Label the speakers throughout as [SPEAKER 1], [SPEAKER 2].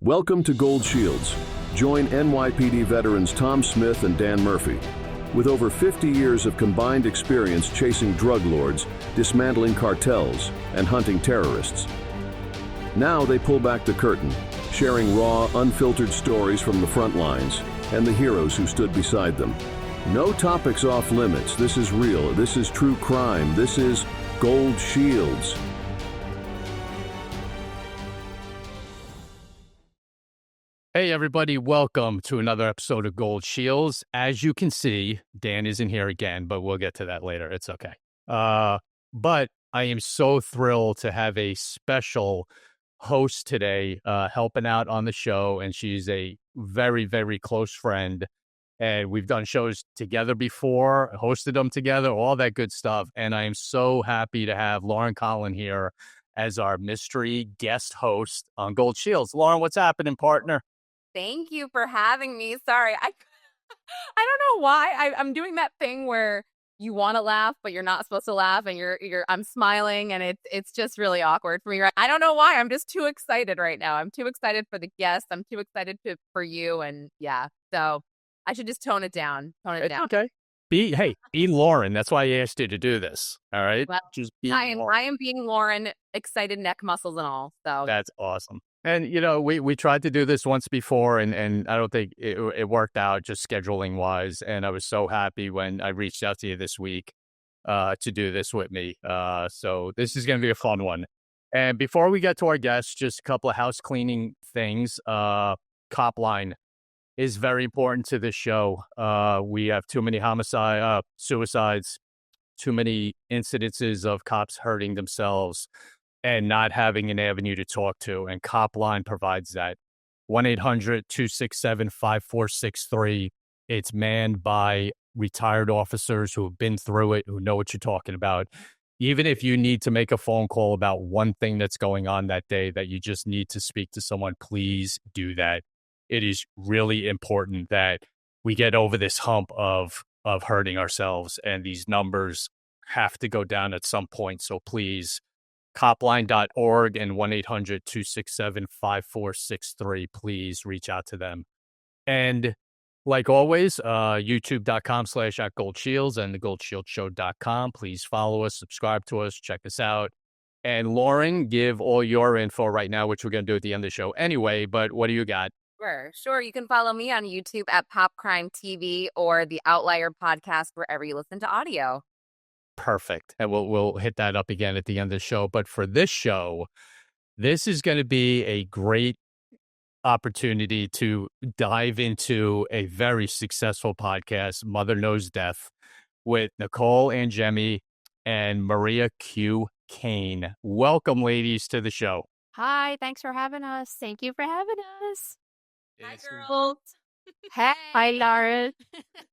[SPEAKER 1] Welcome to Gold Shields. Join NYPD veterans Tom Smith and Dan Murphy. With over 50 years of combined experience chasing drug lords, dismantling cartels, and hunting terrorists. Now they pull back the curtain, sharing raw, unfiltered stories from the front lines and the heroes who stood beside them. No topics off limits. This is real. This is true crime. This is Gold Shields.
[SPEAKER 2] Hey everybody, welcome to another episode of Gold Shields. As you can see, Dan isn't here again, but we'll get to that later. It's okay. But I am so thrilled to have a special host today helping out on the show, and she's a very, very close friend. And we've done shows together before, hosted them together, all that good stuff. And I am so happy to have Lauren Conlin here as our mystery guest host on Gold Shields. Lauren, what's happening, partner?
[SPEAKER 3] Thank you for having me. Sorry, I don't know why I'm doing that thing where you want to laugh, but you're not supposed to laugh, and I'm smiling, and it's just really awkward for me. Right? I don't know why. I'm just too excited right now. I'm too excited for the guests. I'm too excited for you, and yeah. So I should just tone it down.
[SPEAKER 2] It's okay. Be Lauren. That's why I asked you to do this. All right.
[SPEAKER 3] Well,
[SPEAKER 2] just
[SPEAKER 3] I am being Lauren, excited neck muscles and all. So
[SPEAKER 2] that's awesome. And, you know, we tried to do this once before, and I don't think it worked out just scheduling wise. And I was so happy when I reached out to you this week to do this with me. So this is going to be a fun one. And before we get to our guests, just a couple of house cleaning things. Copline is very important to this show. We have too many suicides, too many incidences of cops hurting themselves and not having an avenue to talk to. And Copline provides that. 1-800-267-5463. It's manned by retired officers who have been through it, who know what you're talking about. Even if you need to make a phone call about one thing that's going on that day that you just need to speak to someone, please do that. It is really important that we get over this hump of hurting ourselves, and these numbers have to go down at some point. So please, copline.org and 1-800-267-5463. Please reach out to them. And like always, youtube.com/@goldshields and thegoldshieldsshow.com. Please follow us, subscribe to us, check us out. And Lauren, give all your info right now, which we're going to do at the end of the show anyway. But what do you got?
[SPEAKER 3] Sure. You can follow me on YouTube at Pop Crime TV or the Outlier podcast, wherever you listen to audio.
[SPEAKER 2] Perfect. And we'll hit that up again at the end of the show. But for this show, this is going to be a great opportunity to dive into a very successful podcast, Mother Knows Death, with Nicole, Angemi, and Maria Q. Kane. Welcome, ladies, to the show.
[SPEAKER 4] Hi, thanks for having us. Thank you for having us.
[SPEAKER 3] Hi, girls.
[SPEAKER 4] Hey. Hi, Lauren.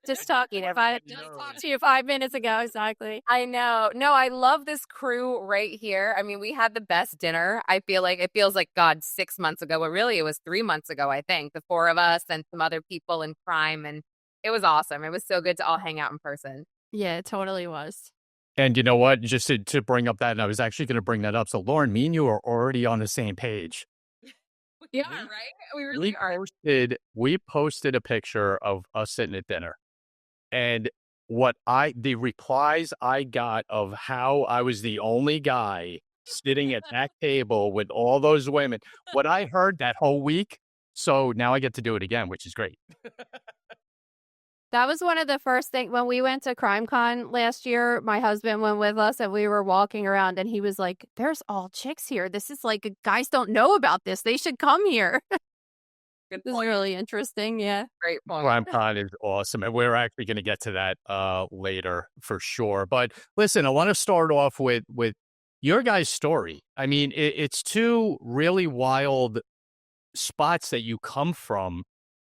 [SPEAKER 4] Just talking. If I just talked to you 5 minutes ago, exactly.
[SPEAKER 3] I know. No, I love this crew right here. I mean, we had the best dinner. I feel like it feels like, God, 6 months ago. But really, it was 3 months ago, I think. The four of us and some other people in crime. And it was awesome. It was so good to all hang out in person.
[SPEAKER 4] Yeah, it totally was.
[SPEAKER 2] And you know what? Just to bring up that, and I was actually going to bring that up. So, Lauren, me and you are already on the same page.
[SPEAKER 3] Yeah, right? We really are.
[SPEAKER 2] We posted a picture of us sitting at dinner. And the replies I got of how I was the only guy sitting at that table with all those women, what I heard that whole week. So now I get to do it again, which is great.
[SPEAKER 4] That was one of the first things when we went to CrimeCon last year. My husband went with us and we were walking around and he was like, there's all chicks here. This is like, guys don't know about this. They should come here. This is really interesting. Yeah.
[SPEAKER 3] Great point.
[SPEAKER 2] CrimeCon is awesome. And we're actually going to get to that later for sure. But listen, I want to start off with your guys' story. I mean, it's two really wild spots that you come from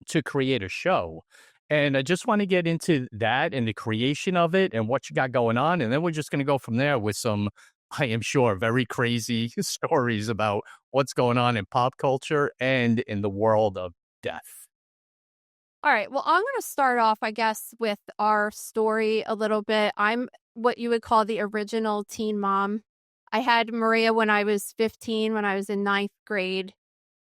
[SPEAKER 2] to create a show. And I just want to get into that and the creation of it and what you got going on. And then we're just going to go from there with some, I am sure, very crazy stories about what's going on in pop culture and in the world of death.
[SPEAKER 4] All right. Well, I'm going to start off, I guess, with our story a little bit. I'm what you would call the original teen mom. I had Maria when I was 15, when I was in ninth grade.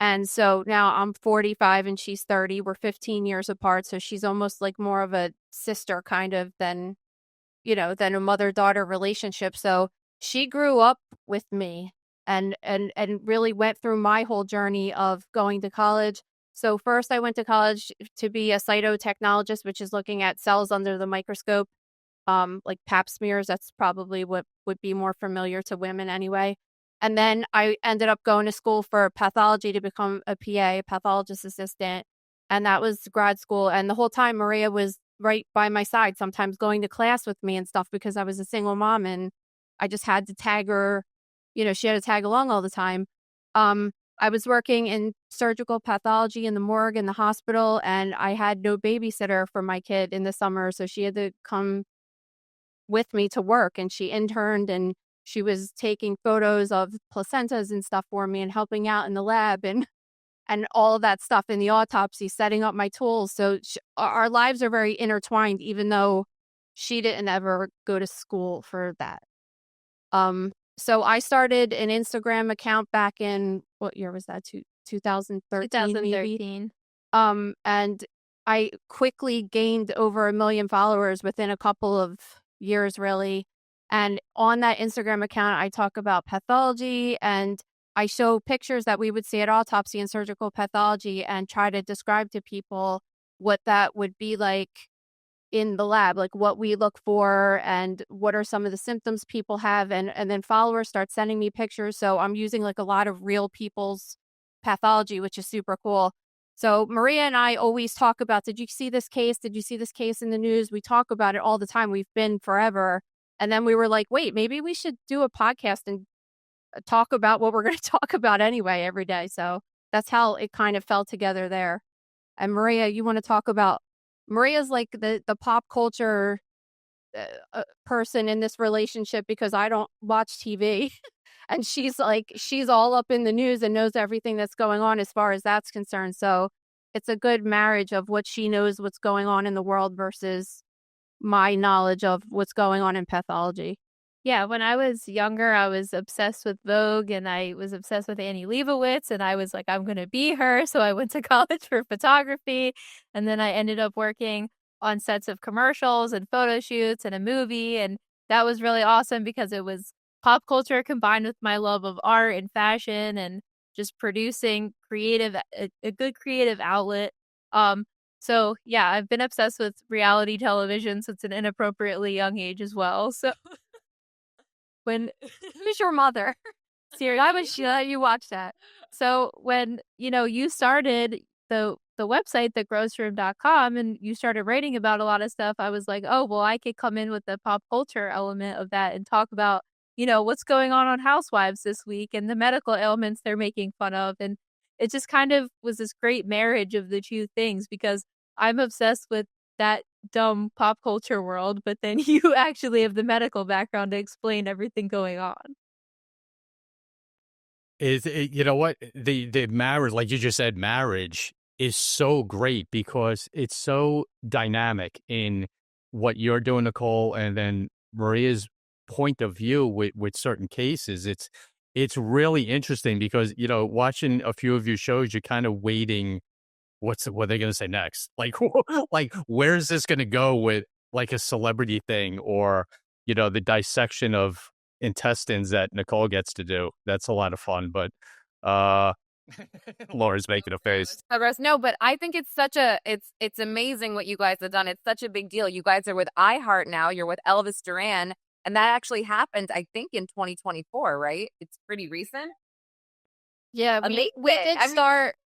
[SPEAKER 4] And so now I'm 45 and she's 30. We're 15 years apart. So she's almost like more of a sister kind of than a mother-daughter relationship. So she grew up with me and really went through my whole journey of going to college. So first I went to college to be a cytotechnologist, which is looking at cells under the microscope, like pap smears. That's probably what would be more familiar to women anyway. And then I ended up going to school for pathology to become a PA, a pathologist assistant. And that was grad school. And the whole time Maria was right by my side, sometimes going to class with me and stuff because I was a single mom and I just had to tag her, she had to tag along all the time. I was working in surgical pathology in the morgue in the hospital, and I had no babysitter for my kid in the summer. So she had to come with me to work, and she interned and she was taking photos of placentas and stuff for me and helping out in the lab and all of that stuff in the autopsy, setting up my tools. So our lives are very intertwined, even though she didn't ever go to school for that. So I started an Instagram account back in, what year was that? 2013,
[SPEAKER 5] 2013.
[SPEAKER 4] maybe? And I quickly gained over 1 million followers within a couple of years, really. And on that Instagram account, I talk about pathology and I show pictures that we would see at autopsy and surgical pathology and try to describe to people what that would be like in the lab, like what we look for and what are some of the symptoms people have. And then followers start sending me pictures. So I'm using like a lot of real people's pathology, which is super cool. So Maria and I always talk about, did you see this case? Did you see this case in the news? We talk about it all the time. We've been forever. And then we were like, wait, maybe we should do a podcast and talk about what we're going to talk about anyway every day. So that's how it kind of fell together there. And Maria, you want to talk about, Maria's like the pop culture person in this relationship because I don't watch TV. And she's all up in the news and knows everything that's going on as far as that's concerned. So it's a good marriage of what she knows what's going on in the world versus my knowledge of what's going on in pathology.
[SPEAKER 5] Yeah, when I was younger, I was obsessed with Vogue and I was obsessed with Annie Leibovitz and I was like, I'm going to be her. So I went to college for photography and then I ended up working on sets of commercials and photo shoots and a movie. And that was really awesome because it was pop culture combined with my love of art and fashion and just producing a good creative outlet. So yeah, I've been obsessed with reality television since an inappropriately young age as well. So
[SPEAKER 4] who's your mother?
[SPEAKER 5] Seriously, why would she let you watch that? So when, you started the website, thegrossroom.com, and you started writing about a lot of stuff, I was like, oh, well, I could come in with the pop culture element of that and talk about, what's going on Housewives this week and the medical ailments they're making fun of. And it just kind of was this great marriage of the two things because I'm obsessed with that dumb pop culture world, but then you actually have the medical background to explain everything going on.
[SPEAKER 2] You know what? The marriage, like you just said, marriage is so great because it's so dynamic in what you're doing, Nicole, and then Maria's point of view with certain cases. It's really interesting because, watching a few of your shows, you're kind of waiting what are they going to say next? Like, where's this going to go with like a celebrity thing or, the dissection of intestines that Nicole gets to do. That's a lot of fun, but Laura's making a face.
[SPEAKER 3] No, but I think it's amazing what you guys have done. It's such a big deal. You guys are with iHeart now. You're with Elvis Duran. And that actually happened, I think, in 2024, right? It's pretty recent.
[SPEAKER 4] Yeah,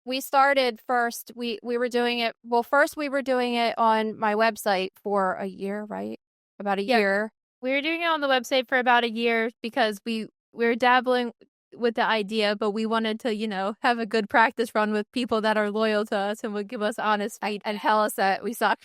[SPEAKER 4] we started first. We were doing it. Well, first we were doing it on my website for a year, right? About a year.
[SPEAKER 5] We were doing it on the website for about a year because we were dabbling with the idea, but we wanted to, have a good practice run with people that are loyal to us and would give us honest feedback
[SPEAKER 4] and tell us that we suck.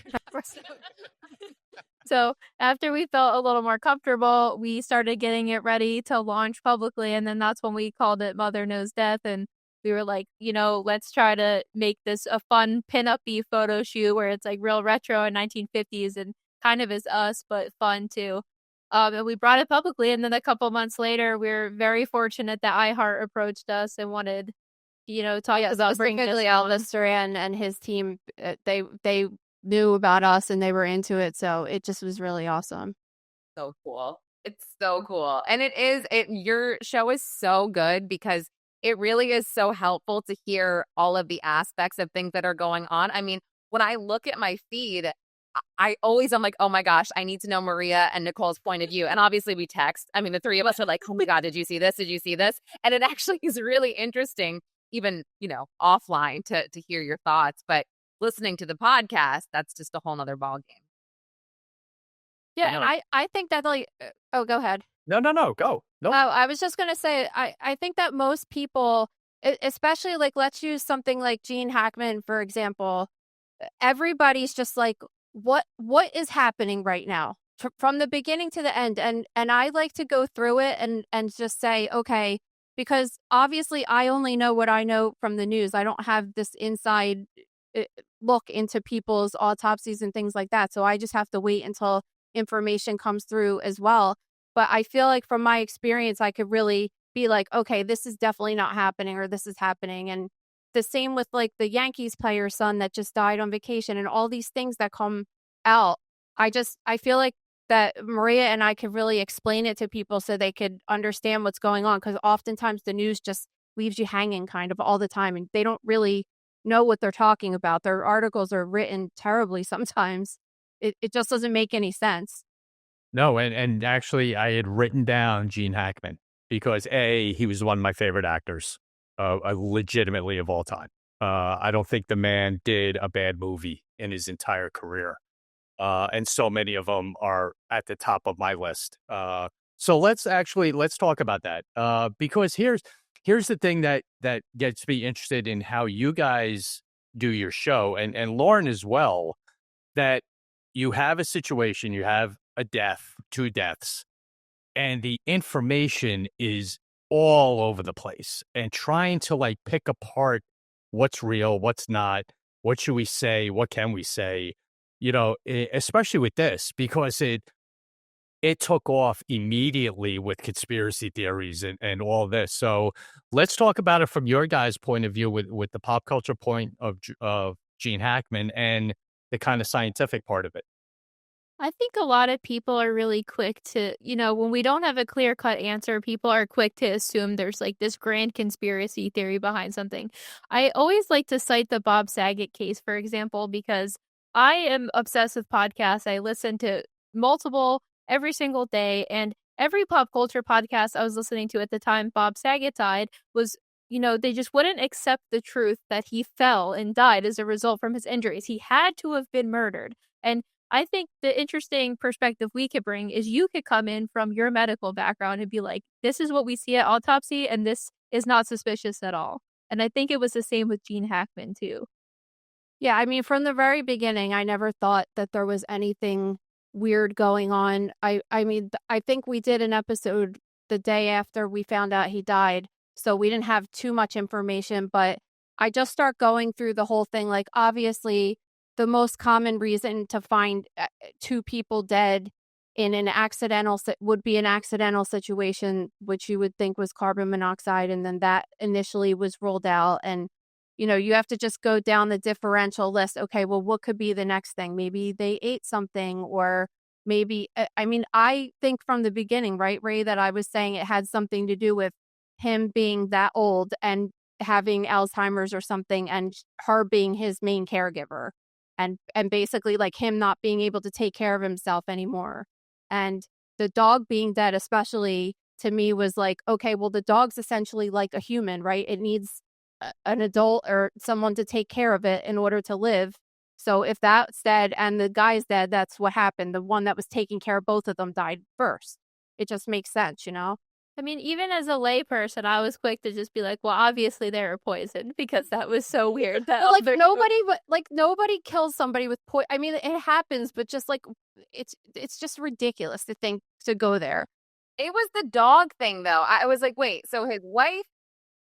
[SPEAKER 5] So after we felt a little more comfortable, we started getting it ready to launch publicly. And then that's when we called it Mother Knows Death. And we were like, let's try to make this a fun pin-up-y photo shoot where it's like real retro and 1950s and kind of is us, but fun too. And we brought it publicly. And then a couple months later, we were very fortunate that iHeart approached us and wanted talked about bringing
[SPEAKER 4] specifically Elvis Duran and his team. They knew about us and they were into it, so it just was really awesome.
[SPEAKER 3] So cool. It's so cool. And your show is so good because it really is so helpful to hear all of the aspects of things that are going on. I mean, when I look at my feed, I'm like, oh my gosh, I need to know Maria and Nicole's point of view. And obviously we text. I mean, the three of us are like, oh my God, did you see this? Did you see this? And it actually is really interesting, even, offline to hear your thoughts. But listening to the podcast, that's just a whole nother ballgame.
[SPEAKER 4] Yeah, and I think that oh, go ahead.
[SPEAKER 2] No, go. No.
[SPEAKER 4] Oh, I was just gonna say, I think that most people, especially let's use something like Gene Hackman, for example. Everybody's just like, what is happening right now from the beginning to the end, and I like to go through it and just say, okay, because obviously I only know what I know from the news. I don't have this inside look into people's autopsies and things like that, so I just have to wait until information comes through as well. But I feel like from my experience, I could really be like, okay, this is definitely not happening, or this is happening. And the same with the Yankees player's son that just died on vacation and all these things that come out. I feel like that Maria and I could really explain it to people so they could understand what's going on, because oftentimes the news just leaves you hanging kind of all the time and they don't really know what they're talking about. Their articles are written terribly sometimes. It just doesn't make any sense.
[SPEAKER 2] No, and actually, I had written down Gene Hackman because he was one of my favorite actors, legitimately of all time. I don't think the man did a bad movie in his entire career, and so many of them are at the top of my list. So let's talk about that, because here's the thing that gets me interested in how you guys do your show, and Lauren as well, that you have a situation, you have a death, 2 deaths, and the information is all over the place, and trying to pick apart what's real, what's not, what should we say, what can we say, especially with this, because it took off immediately with conspiracy theories and all this. So let's talk about it from your guys' point of view with the pop culture point of Gene Hackman and the kind of scientific part of it.
[SPEAKER 5] I think a lot of people are really quick to, when we don't have a clear-cut answer, people are quick to assume there's this grand conspiracy theory behind something. I always like to cite the Bob Saget case, for example, because I am obsessed with podcasts. I listen to multiple every single day, and every pop culture podcast I was listening to at the time Bob Saget died was, they just wouldn't accept the truth that he fell and died as a result from his injuries. He had to have been murdered. And I think the interesting perspective we could bring is you could come in from your medical background and be like, this is what we see at autopsy, and this is not suspicious at all. And I think it was the same with Gene Hackman, too.
[SPEAKER 4] Yeah, I mean, from the very beginning, I never thought that there was anything weird going on. I mean, I think we did an episode the day after we found out he died, so we didn't have too much information, but I just start going through the whole thing. Obviously, the most common reason to find 2 people dead in an accidental would be an accidental situation, which you would think was carbon monoxide, and then that initially was ruled out. And you have to just go down the differential list. Okay, well, what could be the next thing? Maybe they ate something, or maybe, I mean, I think from the beginning, right, Ray, that I was saying it had something to do with him being that old and having Alzheimer's or something, and her being his main caregiver, and basically him not being able to take care of himself anymore. And the dog being dead, especially, to me was okay, well, the dog's essentially like a human, right? It needs an adult or someone to take care of it in order to live. So if that's dead and the guy's dead, that's what happened. The one that was taking care of both of them died first. It just makes sense,
[SPEAKER 5] I mean, even as a layperson, I was quick to just be like, well, obviously they were poisoned, because that was so weird. That
[SPEAKER 4] nobody kills somebody with poison. I mean, it happens, but just it's just ridiculous to go there.
[SPEAKER 3] It was the dog thing, though. I was like, wait, so his wife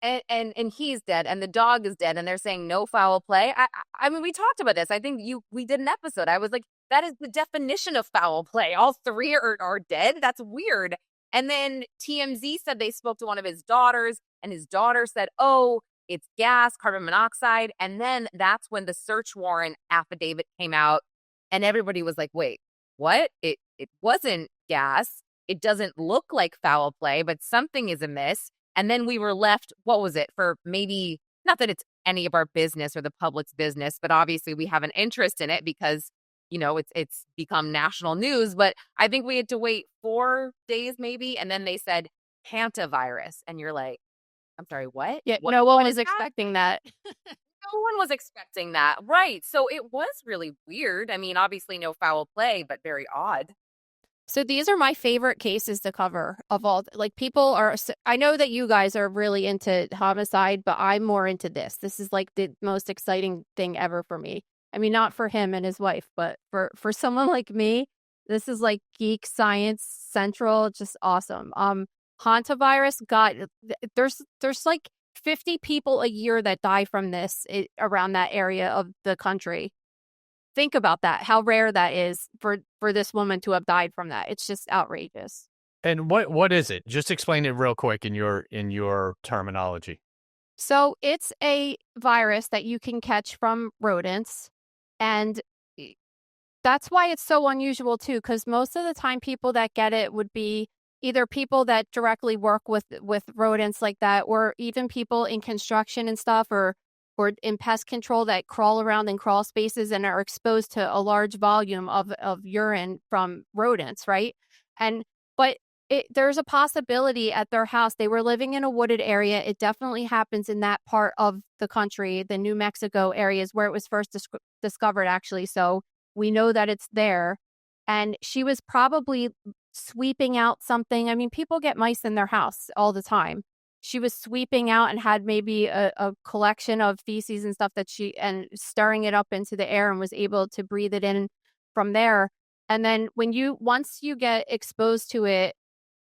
[SPEAKER 3] and he's dead, and the dog is dead, and they're saying no foul play. I mean, we talked about this. I think we did an episode. I was like, that is the definition of foul play. All 3 are dead. That's weird. And then TMZ said they spoke to one of his daughters, and his daughter said, oh, it's gas, carbon monoxide. And then that's when the search warrant affidavit came out and everybody was like, wait, what? It wasn't gas. It doesn't look like foul play, but something is amiss. And then we were left, what was it, for maybe, not that it's any of our business or the public's business, but obviously we have an interest in it because, it's become national news. But I think we had to wait 4 days maybe. And then they said Hantavirus. And you're like, I'm sorry, what?
[SPEAKER 4] Yeah,
[SPEAKER 3] What,
[SPEAKER 4] no one
[SPEAKER 3] what
[SPEAKER 4] was
[SPEAKER 3] is that?
[SPEAKER 4] expecting that.
[SPEAKER 3] No one was expecting that. Right. So it was really weird. I mean, obviously no foul play, but very odd.
[SPEAKER 4] So these are my favorite cases to cover of all. Like people are, I know that you guys are really into homicide, but I'm more into this. This is like the most exciting thing ever for me. I mean, not for him and his wife, but for someone like me, this is like geek science central, just awesome. Hantavirus there's like 50 people a year that die from this around that area of the country. Think about that, how rare that is for this woman to have died from that. It's just outrageous.
[SPEAKER 2] And what is it? Just explain it real quick in your terminology.
[SPEAKER 4] So it's a virus that you can catch from rodents. And that's why it's so unusual, too, because most of the time people that get it would be either people that directly work with rodents like that, or even people in construction and stuff, or in pest control that crawl around in crawl spaces and are exposed to a large volume of urine from rodents, right? But there's a possibility at their house. They were living in a wooded area. It definitely happens in that part of the country, the New Mexico areas where it was first discovered, actually. So we know that it's there. And she was probably sweeping out something. I mean, people get mice in their house all the time. She was sweeping out and had maybe a collection of feces and stuff and stirring it up into the air and was able to breathe it in from there. And then once you get exposed to it,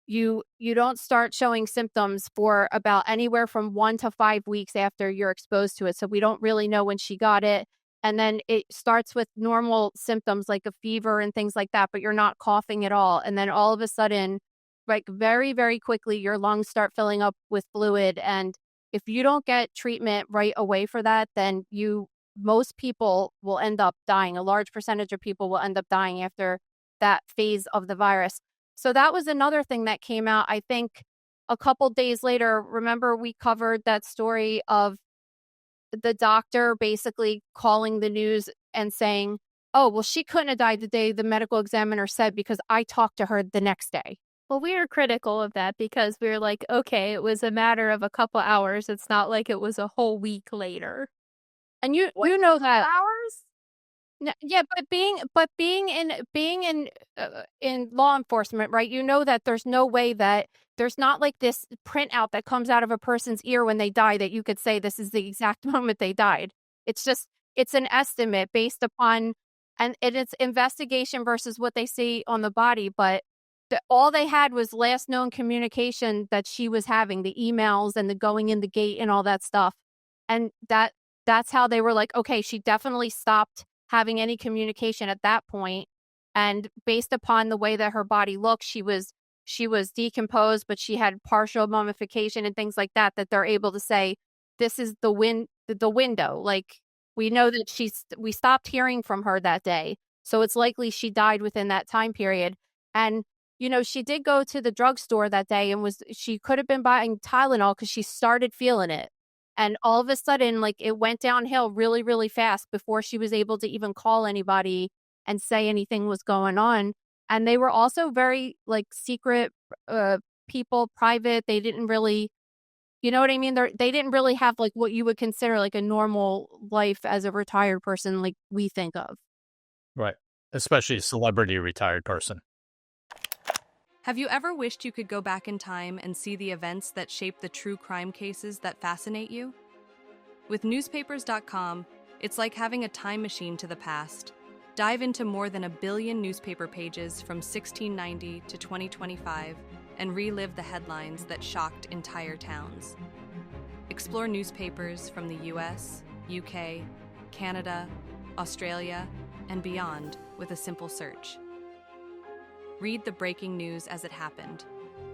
[SPEAKER 4] you don't start showing symptoms for about anywhere from 1 to 5 weeks after you're exposed to it. So we don't really know when she got it. And then it starts with normal symptoms like a fever and things like that, but you're not coughing at all. And then all of a sudden, like very, very quickly, your lungs start filling up with fluid. And if you don't get treatment right away for that, then most people will end up dying. A large percentage of people will end up dying after that phase of the virus. So that was another thing that came out, I think, a couple days later. Remember, we covered that story of the doctor basically calling the news and saying, oh, well, she couldn't have died the day the medical examiner said because I talked to her the next day.
[SPEAKER 5] Well, we were critical of that because we were like, okay, it was a matter of a couple hours. It's not like it was a whole week later.
[SPEAKER 4] And you know that
[SPEAKER 3] Hours?
[SPEAKER 4] yeah, but being in law enforcement, right? You know that there's no way that there's not like this printout that comes out of a person's ear when they die that you could say this is the exact moment they died. It's an estimate based upon and it's investigation versus what they see on the body, but all they had was last known communication that she was having, the emails and the going in the gate and all that stuff. And that's how they were like, okay, she definitely stopped having any communication at that point. And based upon the way that her body looked, she was decomposed, but she had partial mummification and things like that they're able to say, this is the window. Like, we know that we stopped hearing from her that day. So it's likely she died within that time period. And she did go to the drugstore that day and she could have been buying Tylenol because she started feeling it. And all of a sudden, like, it went downhill really, really fast before she was able to even call anybody and say anything was going on. And they were also very, like, secret people, private. They didn't really, you know what I mean? They didn't really have, like, what you would consider, like, a normal life as a retired person like we think of.
[SPEAKER 2] Right. Especially a celebrity retired person.
[SPEAKER 6] Have you ever wished you could go back in time and see the events that shape the true crime cases that fascinate you? With newspapers.com, it's like having a time machine to the past. Dive into more than 1 billion newspaper pages from 1690 to 2025 and relive the headlines that shocked entire towns. Explore newspapers from the US, UK, Canada, Australia, and beyond with a simple search. Read the breaking news as it happened,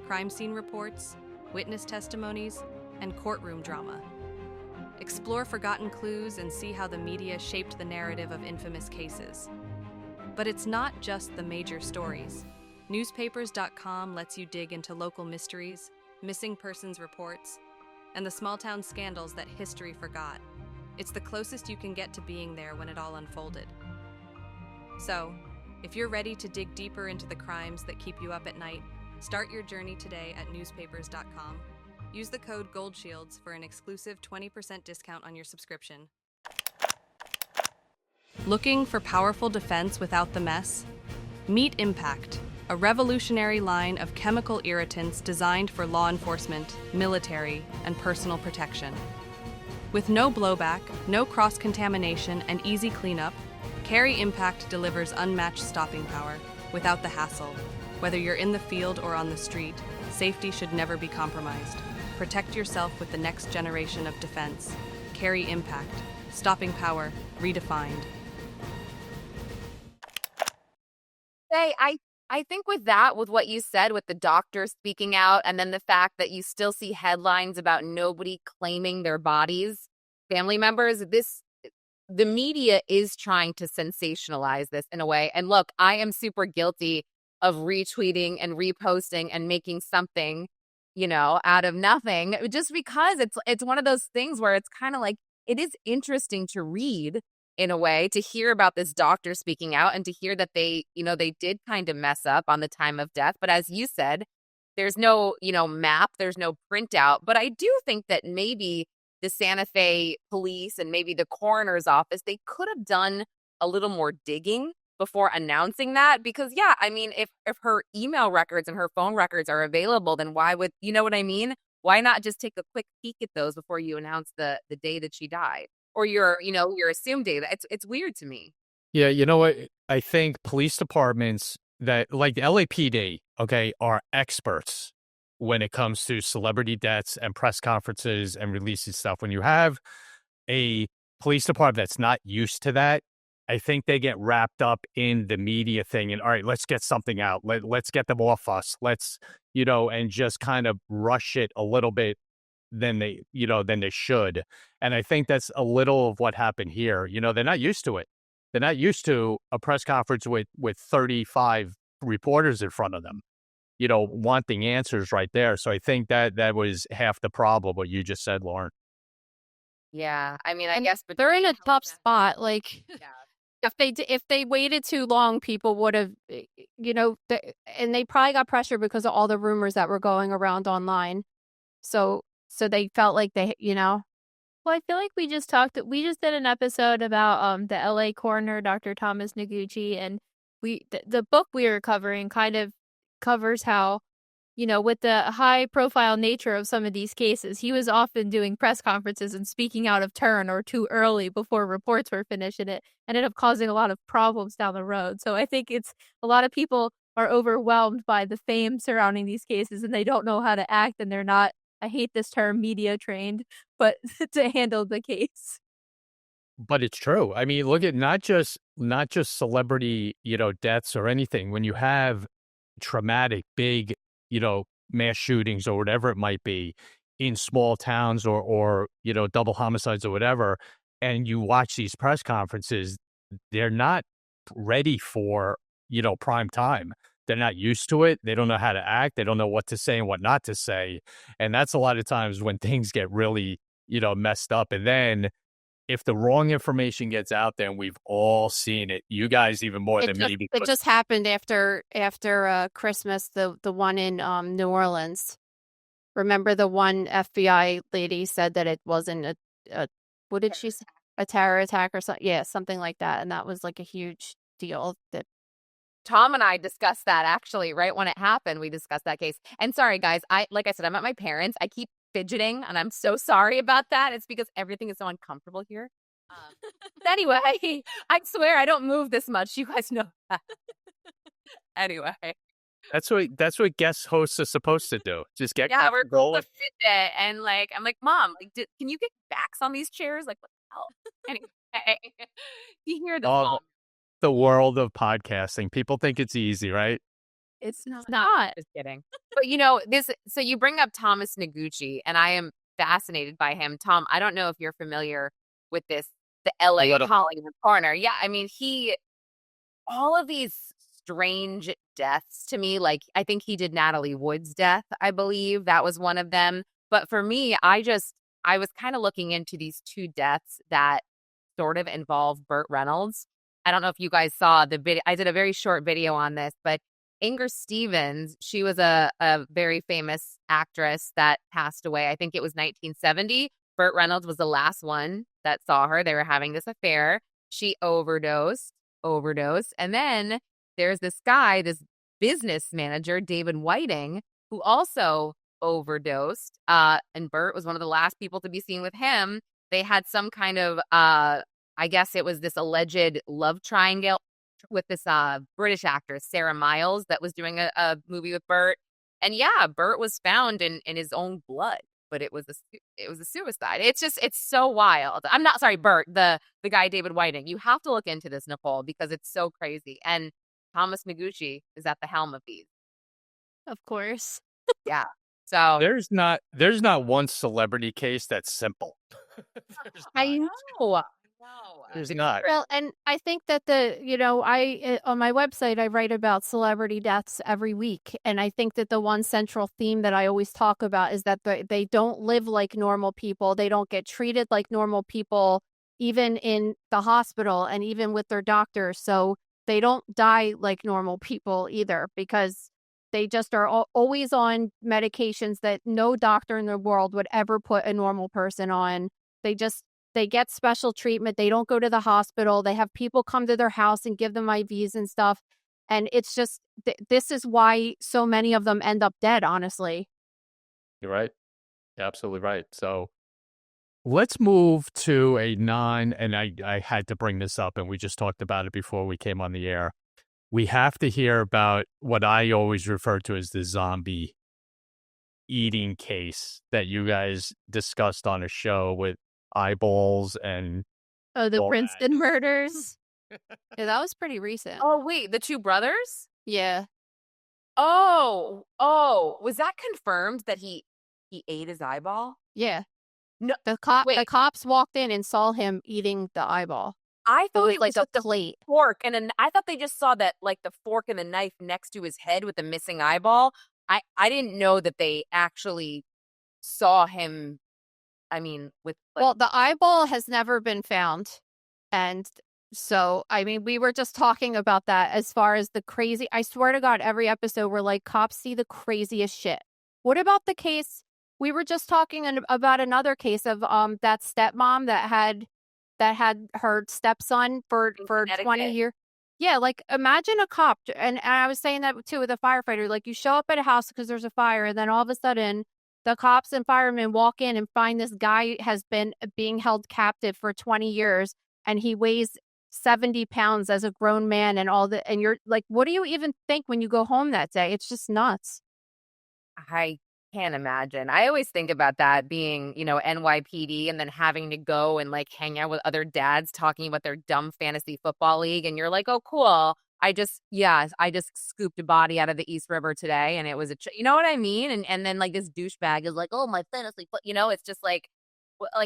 [SPEAKER 6] crime scene reports, witness testimonies, and courtroom drama. Explore forgotten clues and see how the media shaped the narrative of infamous cases. But it's not just the major stories. Newspapers.com lets you dig into local mysteries, missing persons reports, and the small-town scandals that history forgot. It's the closest you can get to being there when it all unfolded. So, if you're ready to dig deeper into the crimes that keep you up at night, start your journey today at newspapers.com. Use the code GOLDSHIELDS for an exclusive 20% discount on your subscription. Looking for powerful defense without the mess? Meet Impact, a revolutionary line of chemical irritants designed for law enforcement, military, and personal protection. With no blowback, no cross-contamination, and easy cleanup, Carry Impact delivers unmatched stopping power without the hassle. Whether you're in the field or on the street, safety should never be compromised. Protect yourself with the next generation of defense. Carry Impact. Stopping power redefined.
[SPEAKER 3] I think with that, with what you said, with the doctor speaking out, and then the fact that you still see headlines about nobody claiming their bodies, family members, the media is trying to sensationalize this in a way. And look, I am super guilty of retweeting and reposting and making something, out of nothing, just because it's one of those things where it's kind of like, it is interesting to read in a way, to hear about this doctor speaking out and to hear that they did kind of mess up on the time of death. But as you said, there's no, map, there's no printout. But I do think that maybe the Santa Fe police and maybe the coroner's office, they could have done a little more digging before announcing that. Because, yeah, I mean, if her email records and her phone records are available, then why would, you know what I mean? Why not just take a quick peek at those before you announce the day that she died? Or your assumed data. It's weird to me.
[SPEAKER 2] Yeah, you know what? I think police departments that, like the LAPD, okay, are experts when it comes to celebrity deaths and press conferences and releasing stuff. When you have a police department that's not used to that, I think they get wrapped up in the media thing and, all right, let's get something out. Let's get them off us. Let's, and just kind of rush it a little bit than they should. And I think that's a little of what happened here. They're not used to it. They're not used to a press conference with 35 reporters in front of them, wanting answers right there. So I think that was half the problem, what you just said, Lauren.
[SPEAKER 3] Yeah. I mean, I guess, but
[SPEAKER 4] they're in a tough spot. Like,
[SPEAKER 3] yeah.
[SPEAKER 4] if they waited too long, people would have, and they probably got pressure because of all the rumors that were going around online. So they felt like they,
[SPEAKER 5] Well, I feel like we just did an episode about the LA coroner, Dr. Thomas Noguchi, and the book we were covering kind of covers how, with the high profile nature of some of these cases, he was often doing press conferences and speaking out of turn or too early before reports were finished, and it ended up causing a lot of problems down the road. So I think it's a lot of people are overwhelmed by the fame surrounding these cases and they don't know how to act, and they're not, I hate this term, media trained, but to handle the case.
[SPEAKER 2] But it's true. I mean, look at not just celebrity, deaths or anything. When you have traumatic, big, mass shootings or whatever it might be in small towns or double homicides or whatever, and you watch these press conferences, they're not ready for, prime time. They're not used to it. They don't know how to act. They don't know what to say and what not to say. And that's a lot of times when things get really, messed up. And then if the wrong information gets out there, and we've all seen it, you guys even more than me.
[SPEAKER 4] It just happened after Christmas, the one in New Orleans. Remember the one FBI lady said that it wasn't a what did she say? A terror attack or something? Yeah, something like that. And that was like a huge deal. That
[SPEAKER 3] Tom and I discussed that actually right when it happened. We discussed that case. And sorry, guys, like I said, I'm at my parents'. I keep fidgeting, and I'm so sorry about that. It's because everything is so uncomfortable here. Anyway, I swear I don't move this much. You guys know that. Anyway.
[SPEAKER 2] That's what guest hosts are supposed to do. Just get
[SPEAKER 3] we're
[SPEAKER 2] comfortable.
[SPEAKER 3] supposed to fidget, and I'm like, Mom, can you get backs on these chairs? Like, what the hell? Anyway, you hear the Mom.
[SPEAKER 2] The world of podcasting. People think it's easy, right?
[SPEAKER 3] It's not. Just kidding. But so you bring up Thomas Noguchi, and I am fascinated by him. Tom, I don't know if you're familiar with this, the LA Hollywood Corner. Yeah, I mean, all of these strange deaths to me, like I think he did Natalie Wood's death, I believe. That was one of them. But for me, I was kind of looking into these two deaths that sort of involve Burt Reynolds. I don't know if you guys saw the video. I did a very short video on this, but Inger Stevens, she was a very famous actress that passed away. I think it was 1970. Burt Reynolds was the last one that saw her. They were having this affair. She overdosed. And then there's this guy, this business manager, David Whiting, who also overdosed. And Burt was one of the last people to be seen with him. They had some kind of, I guess it was this alleged love triangle with this British actress, Sarah Miles, that was doing a movie with Burt. And yeah, Burt was found in his own blood, but it was a suicide. It's so wild. I'm not sorry, Burt, the guy David Whiting. You have to look into this, Nicole, because it's so crazy. And Thomas Noguchi is at the helm of these.
[SPEAKER 5] Of course.
[SPEAKER 3] Yeah. So
[SPEAKER 2] there's not one celebrity case that's simple.
[SPEAKER 3] I know.
[SPEAKER 2] There's not.
[SPEAKER 4] Well, and I think that I on my website, I write about celebrity deaths every week. And I think that the one central theme that I always talk about is that they don't live like normal people. They don't get treated like normal people, even in the hospital and even with their doctors. So they don't die like normal people either, because they just are always on medications that no doctor in the world would ever put a normal person on. They get special treatment. They don't go to the hospital. They have people come to their house and give them IVs and stuff. And it's just, this is why so many of them end up dead, honestly.
[SPEAKER 2] You're right. You're absolutely right. So let's move to and I had to bring this up, and we just talked about it before we came on the air. We have to hear about what I always refer to as the zombie eating case that you guys discussed on a show with eyeballs and
[SPEAKER 4] the Princeton murders. Yeah, that was pretty recent.
[SPEAKER 3] Oh wait, the two brothers?
[SPEAKER 4] Yeah.
[SPEAKER 3] Oh, was that confirmed that he ate his eyeball?
[SPEAKER 4] Yeah.
[SPEAKER 3] No,
[SPEAKER 4] the cops walked in and saw him eating the eyeball.
[SPEAKER 3] I thought it was
[SPEAKER 4] like a plate,
[SPEAKER 3] fork, and I thought they just saw that, like, the fork and the knife next to his head with the missing eyeball. I didn't know that they actually saw him. I mean,
[SPEAKER 4] well, the eyeball has never been found. And so, I mean, we were just talking about that as far as the crazy, I swear to God, every episode we're like, cops see the craziest shit. What about the case? We were just talking about another case of that stepmom that had her stepson for 20 years. Yeah, like imagine a cop. And I was saying that too with a firefighter. Like you show up at a house because there's a fire, and then all of a sudden the cops and firemen walk in and find this guy has been being held captive for 20 years and he weighs 70 pounds as a grown man and you're like, what do you even think when you go home that day? It's just nuts.
[SPEAKER 3] I can't imagine. I always think about that being, NYPD and then having to go and like hang out with other dads talking about their dumb fantasy football league. And you're like, oh, cool. I just scooped a body out of the East River today, and it was you know what I mean? And then like this douchebag is like, oh, my fantasy, it's just like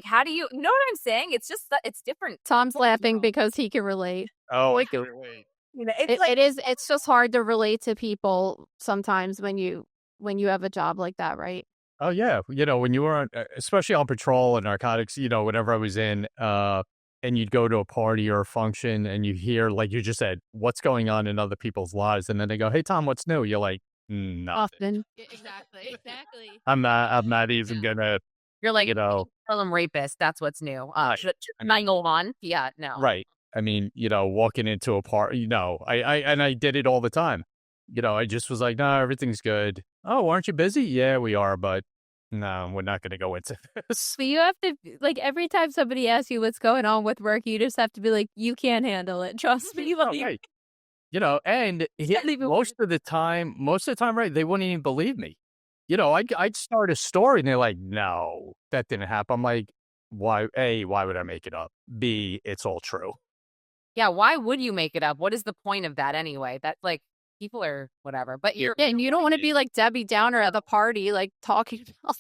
[SPEAKER 3] how do you know what I'm saying? It's just it's different.
[SPEAKER 4] Tom's laughing because he can relate.
[SPEAKER 2] Oh, I can relate.
[SPEAKER 4] It's just hard to relate to people sometimes when you have a job like that, right?
[SPEAKER 2] Oh yeah, when you were especially on patrol and narcotics, whenever I was in, and you'd go to a party or a function and you hear, like you just said, what's going on in other people's lives. And then they go, hey, Tom, what's new? You're like, nothing.
[SPEAKER 4] Often.
[SPEAKER 5] Exactly.
[SPEAKER 2] I'm not even going to.
[SPEAKER 3] You're like, tell them rapist. That's what's new. Should I go on? Yeah, no.
[SPEAKER 2] Right. I mean, walking into a party, I did it all the time. I just was like, no, everything's good. Oh, aren't you busy? Yeah, we are, but no, we're not going to go into this.
[SPEAKER 5] But you have to, like, every time somebody asks you what's going on with work, you just have to be like, you can't handle it. Trust me.
[SPEAKER 2] Okay. And most of the time, right, they wouldn't even believe me. I'd start a story and they're like, no, that didn't happen. I'm like, why? A, why would I make it up? B, it's all true.
[SPEAKER 3] Yeah, why would you make it up? What is the point of that anyway? That's like, people are whatever, but
[SPEAKER 4] and you don't want to be like Debbie Downer at the party, like talking about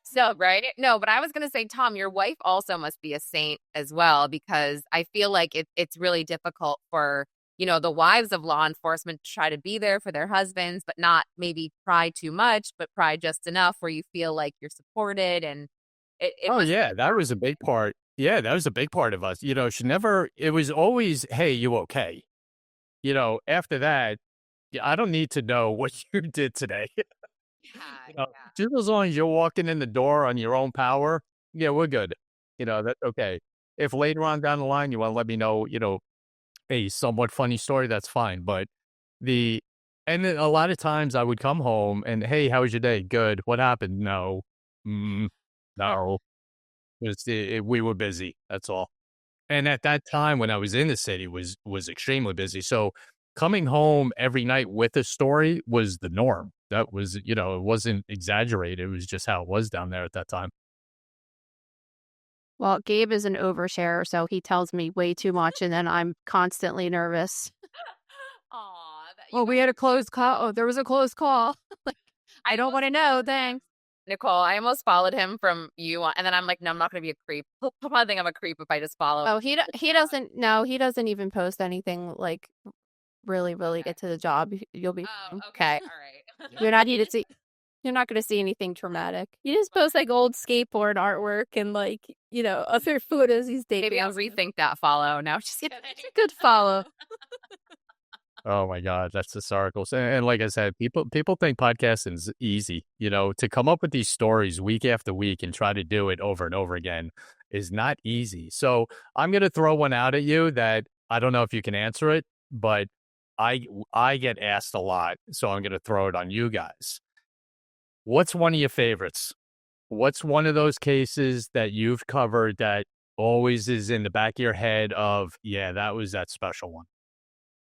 [SPEAKER 3] So, right? No, but I was going to say, Tom, your wife also must be a saint as well, because I feel like it's really difficult for, the wives of law enforcement to try to be there for their husbands, but not maybe pry too much, but pry just enough where you feel like you're supported. And it
[SPEAKER 2] Oh,
[SPEAKER 3] must be
[SPEAKER 2] yeah, that was a big part. Yeah, that was a big part of us. It was always, hey, you okay? After that, yeah, I don't need to know what you did today.
[SPEAKER 3] yeah.
[SPEAKER 2] Just as long as you're walking in the door on your own power, yeah, we're good. That's okay. If later on down the line you want to let me know, a somewhat funny story, that's fine. But and then a lot of times I would come home and, hey, how was your day? Good. What happened? No. No. We were busy. That's all. And at that time when I was in the city was extremely busy. So coming home every night with a story was the norm. That was, it wasn't exaggerated. It was just how it was down there at that time.
[SPEAKER 4] Well, Gabe is an oversharer, so he tells me way too much, and then I'm constantly nervous.
[SPEAKER 3] Aw,
[SPEAKER 4] Well, we had a closed call. Oh, there was a closed call. I don't want to know. Thanks.
[SPEAKER 3] Nicole, I almost followed him from you, and then I'm like, no, I'm not going to be a creep. He'll probably think I'm a creep if I just follow.
[SPEAKER 4] Oh, he doesn't. No, he doesn't even post anything like really get to the job. You'll be fine.
[SPEAKER 3] Okay. All right.
[SPEAKER 4] You're not need to see. You're not going to see anything traumatic.
[SPEAKER 5] You just post like old skateboard artwork and other photos he's dating.
[SPEAKER 3] Maybe I'll rethink that follow now. Just kidding.
[SPEAKER 5] It's a good follow.
[SPEAKER 2] Oh my God, that's historical. And like I said, people think podcasting is easy. To come up with these stories week after week and try to do it over and over again is not easy. So I'm going to throw one out at you that I don't know if you can answer it, but I get asked a lot. So I'm going to throw it on you guys. What's one of your favorites? What's one of those cases that you've covered that always is in the back of your head of, yeah, that was that special one?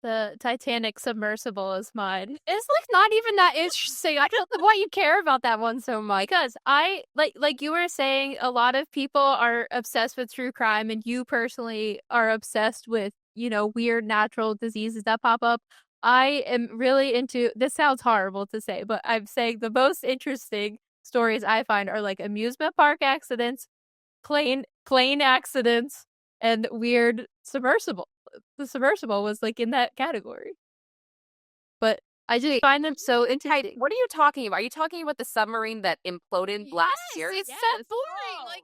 [SPEAKER 5] The Titanic submersible is mine.
[SPEAKER 4] It's like not even that interesting. I don't know why you care about that one so much.
[SPEAKER 5] Because I like you were saying, a lot of people are obsessed with true crime, and you personally are obsessed with, weird natural diseases that pop up. I am really into, this sounds horrible to say, but I'm saying the most interesting stories I find are like amusement park accidents, plane accidents, and weird submersible. The submersible was like in that category. But I just find them so entertaining.
[SPEAKER 3] What are you talking about? Are you talking about the submarine that imploded last year?
[SPEAKER 4] It's so boring. Like,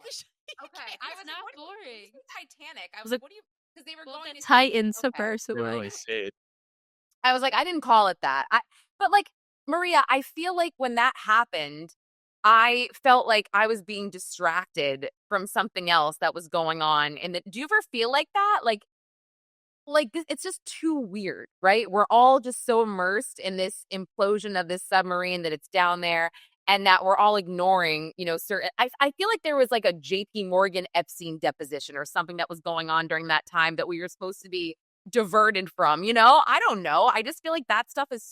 [SPEAKER 3] okay, I was
[SPEAKER 5] not
[SPEAKER 3] what
[SPEAKER 5] boring.
[SPEAKER 3] Titanic. I was like, what do you? Because they were going to
[SPEAKER 5] Titan
[SPEAKER 3] Okay.
[SPEAKER 5] submersible.
[SPEAKER 2] Really see it.
[SPEAKER 3] I was like, I didn't call it that. But like, Maria, I feel like when that happened, I felt like I was being distracted from something else that was going on. And do you ever feel like that? Like it's just too weird, right? We're all just so immersed in this implosion of this submarine that it's down there, and that we're all ignoring, certain. I feel like there was like a J.P. Morgan Epstein deposition or something that was going on during that time that we were supposed to be diverted from. I don't know. I just feel like that stuff is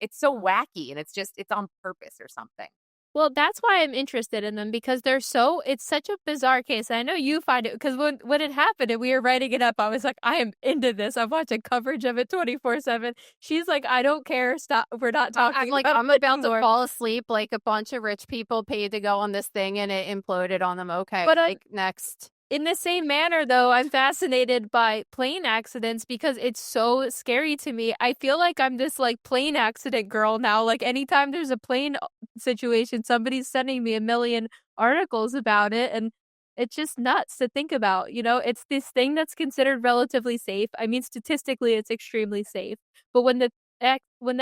[SPEAKER 3] it's so wacky, and it's on purpose or something.
[SPEAKER 5] Well, that's why I'm interested in them, because it's such a bizarre case. I know you find it, because when it happened and we were writing it up, I was like, I am into this. I'm watching coverage of it 24/7. She's like, I don't care. Stop. We're not talking.
[SPEAKER 4] I'm like, I'm about to fall asleep. Like a bunch of rich people paid to go on this thing and it imploded on them. Okay.
[SPEAKER 5] But
[SPEAKER 4] next.
[SPEAKER 5] In the same manner, though, I'm fascinated by plane accidents because it's so scary to me. I feel like I'm this like plane accident girl now. Like anytime there's a plane situation, somebody's sending me a million articles about it, and it's just nuts to think about. It's this thing that's considered relatively safe. I mean, statistically, it's extremely safe. But when the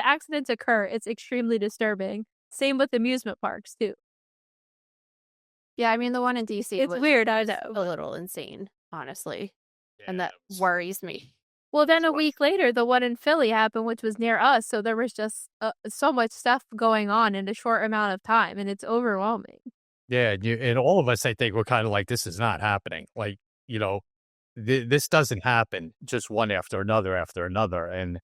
[SPEAKER 5] accidents occur, it's extremely disturbing. Same with amusement parks too.
[SPEAKER 4] Yeah, I mean, the one in DC
[SPEAKER 5] It's weird, I know.
[SPEAKER 4] a little insane, honestly.
[SPEAKER 2] Yeah,
[SPEAKER 4] And that worries me.
[SPEAKER 5] Well, then a week later, the one in Philly happened, which was near us. So there was just so much stuff going on in a short amount of time, and it's overwhelming.
[SPEAKER 2] Yeah, and all of us, I think, were kind of like, this is not happening. Like, this doesn't happen just one after another. And,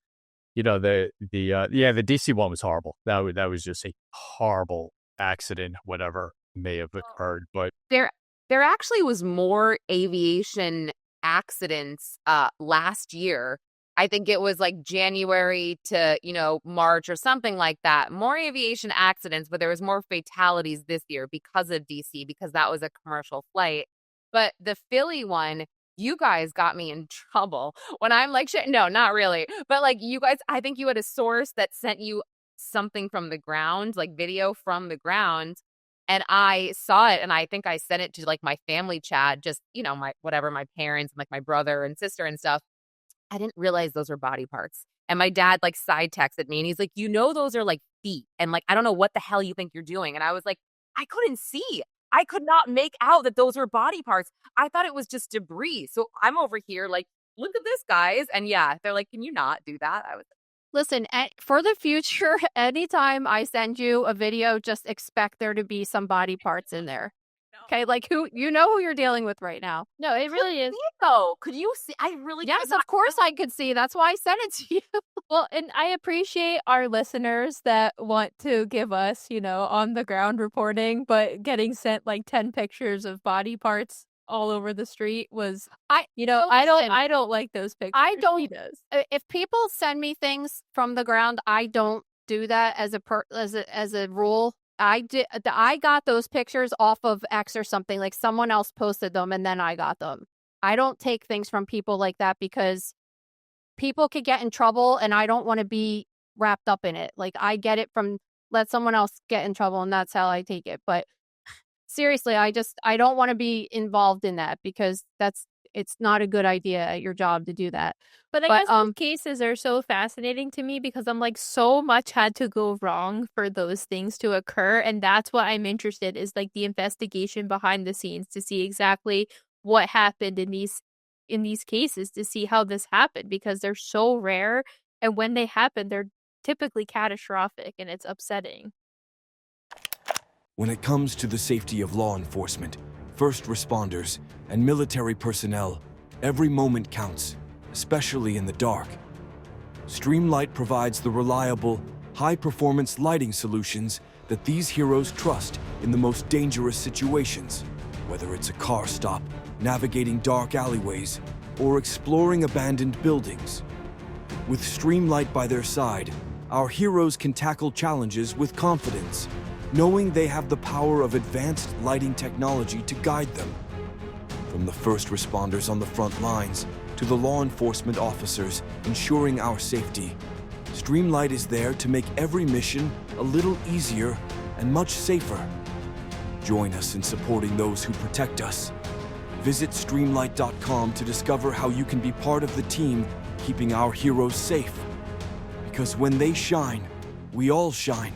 [SPEAKER 2] the DC one was horrible. That was just a horrible accident, whatever may have occurred. But
[SPEAKER 3] there actually was more aviation accidents last year I think it was like January to, March or something like that. More aviation accidents, but there was more fatalities this year because of DC, because that was a commercial flight. But the Philly one, you guys got me in trouble when I'm like, shit, no, not really. But like you guys, I think you had a source that sent you something from the ground, like video from the ground. And I saw it and I think I sent it to like my family chat, just, my parents, like my brother and sister and stuff. I didn't realize those were body parts. And my dad like side texted me and he's like, those are like feet. And like, I don't know what the hell you think you're doing. And I was like, I couldn't see. I could not make out that those were body parts. I thought it was just debris. So I'm over here like, look at this, guys. And yeah, they're like, can you not do that? I was
[SPEAKER 4] Listen, for the future, anytime I send you a video, just expect there to be some body parts in there. Okay, like who you're dealing with right now.
[SPEAKER 5] No, it really is.
[SPEAKER 3] Though, could you see? I really
[SPEAKER 4] Yes, of course I could see. That's why I sent it to you.
[SPEAKER 5] Well, and I appreciate our listeners that want to give us, on the ground reporting, but getting sent like 10 pictures of body parts all over the street was I don't like those pictures.
[SPEAKER 4] I don't.
[SPEAKER 5] He does.
[SPEAKER 4] If people send me things from the ground, I don't do that as a rule. I got those pictures off of X or something, like someone else posted them and then I got them. I don't take things from people like that because people could get in trouble and I don't want to be wrapped up in it. Like I get it from let someone else get in trouble and that's how I take it. But seriously, I don't want to be involved in that because it's not a good idea at your job to do that.
[SPEAKER 5] But I guess those cases are so fascinating to me because I'm like, so much had to go wrong for those things to occur. And that's what I'm interested is like the investigation behind the scenes to see exactly what happened in these cases, to see how this happened because they're so rare. And when they happen, they're typically catastrophic and it's upsetting.
[SPEAKER 7] When it comes to the safety of law enforcement, first responders, and military personnel, every moment counts, especially in the dark. Streamlight provides the reliable, high-performance lighting solutions that these heroes trust in the most dangerous situations, whether it's a car stop, navigating dark alleyways, or exploring abandoned buildings. With Streamlight by their side, our heroes can tackle challenges with confidence, knowing they have the power of advanced lighting technology to guide them. From the first responders on the front lines to the law enforcement officers ensuring our safety, Streamlight is there to make every mission a little easier and much safer. Join us in supporting those who protect us. Visit Streamlight.com to discover how you can be part of the team keeping our heroes safe. Because when they shine, we all shine.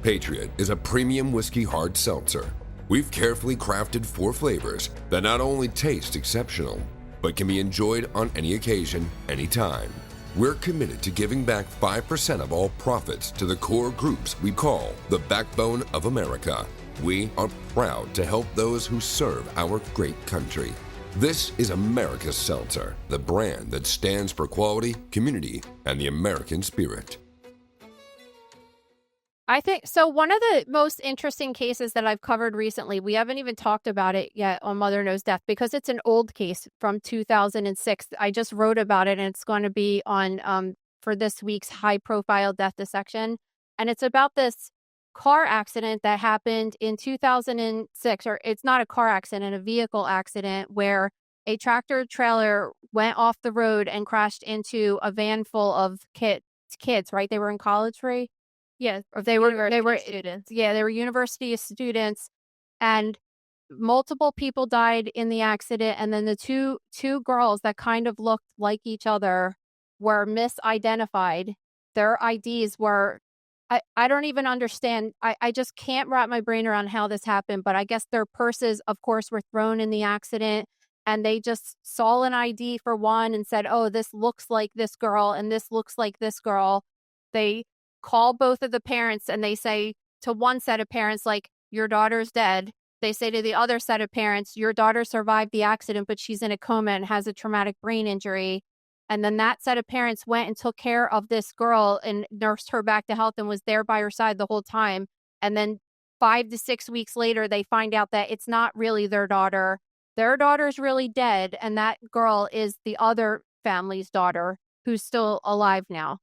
[SPEAKER 8] Patriot is a premium whiskey hard seltzer. We've carefully crafted 4 flavors that not only taste exceptional, but can be enjoyed on any occasion, anytime. We're committed to giving back 5% of all profits to the core groups we call the backbone of America. We are proud to help those who serve our great country. This is America's Seltzer, the brand that stands for quality, community, and the American spirit.
[SPEAKER 4] I think so. One of the most interesting cases that I've covered recently, we haven't even talked about it yet on Mother Knows Death because it's an old case from 2006. I just wrote about it and it's going to be on for this week's high profile death dissection. And it's about this car accident that happened in 2006, or it's not a car accident, a vehicle accident where a tractor trailer went off the road and crashed into a van full of kids, right? They were in college, right?
[SPEAKER 5] Yes,
[SPEAKER 4] Or they were
[SPEAKER 5] students.
[SPEAKER 4] Yeah, they were university students, and multiple people died in the accident. And then the two girls that kind of looked like each other were misidentified. Their IDs were, I don't even understand. I just can't wrap my brain around how this happened. But I guess their purses, of course, were thrown in the accident, and they just saw an ID for one and said, "Oh, this looks like this girl, and this looks like this girl." They call both of the parents and they say to one set of parents, like, your daughter's dead. They say to the other set of parents, your daughter survived the accident, but she's in a coma and has a traumatic brain injury. And then that set of parents went and took care of this girl and nursed her back to health and was there by her side the whole time. And then 5 to 6 weeks later, they find out that it's not really their daughter. Their daughter's really dead. And that girl is the other family's daughter who's still alive now.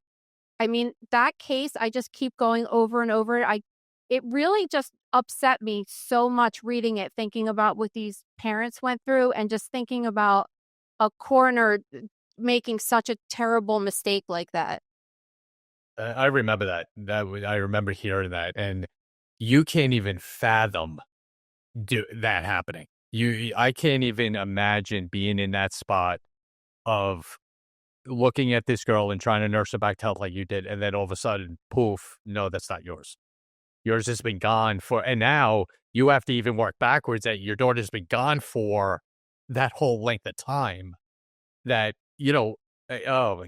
[SPEAKER 4] I mean, that case, I just keep going over and over. It really just upset me so much reading it, thinking about what these parents went through and just thinking about a coroner making such a terrible mistake like that.
[SPEAKER 2] I remember that. I remember hearing that, and you can't even fathom that happening. I can't even imagine being in that spot of looking at this girl and trying to nurse her back to health like you did, and then all of a sudden, poof, no, that's not yours. Yours has been gone and now you have to even work backwards that your daughter's been gone for that whole length of time that, oh.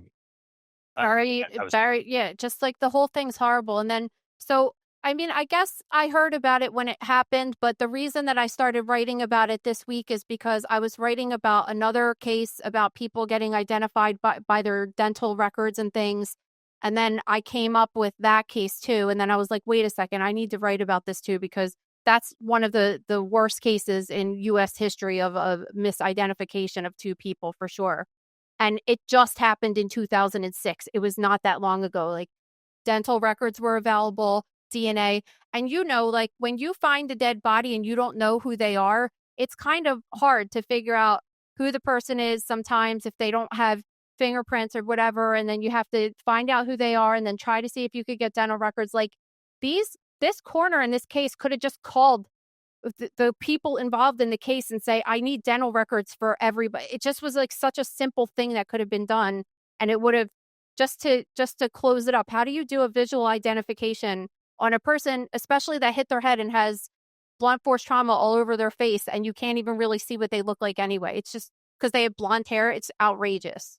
[SPEAKER 4] Yeah, just like the whole thing's horrible. And then, so, I mean, I guess I heard about it when it happened, but the reason that I started writing about it this week is because I was writing about another case about people getting identified by their dental records and things. And then I came up with that case too. And then I was like, wait a second, I need to write about this too, because that's one of the worst cases in U.S. history of misidentification of two people for sure. And it just happened in 2006. It was not that long ago. Like, dental records were available, DNA. And like when you find a dead body and you don't know who they are, it's kind of hard to figure out who the person is sometimes if they don't have fingerprints or whatever. And then you have to find out who they are and then try to see if you could get dental records. Like, this coroner in this case could have just called the people involved in the case and say, I need dental records for everybody. It just was like such a simple thing that could have been done. And it would have just to close it up. How do you do a visual identification on a person, especially that hit their head and has blunt force trauma all over their face, and you can't even really see what they look like anyway? It's just because they have blonde hair. It's outrageous.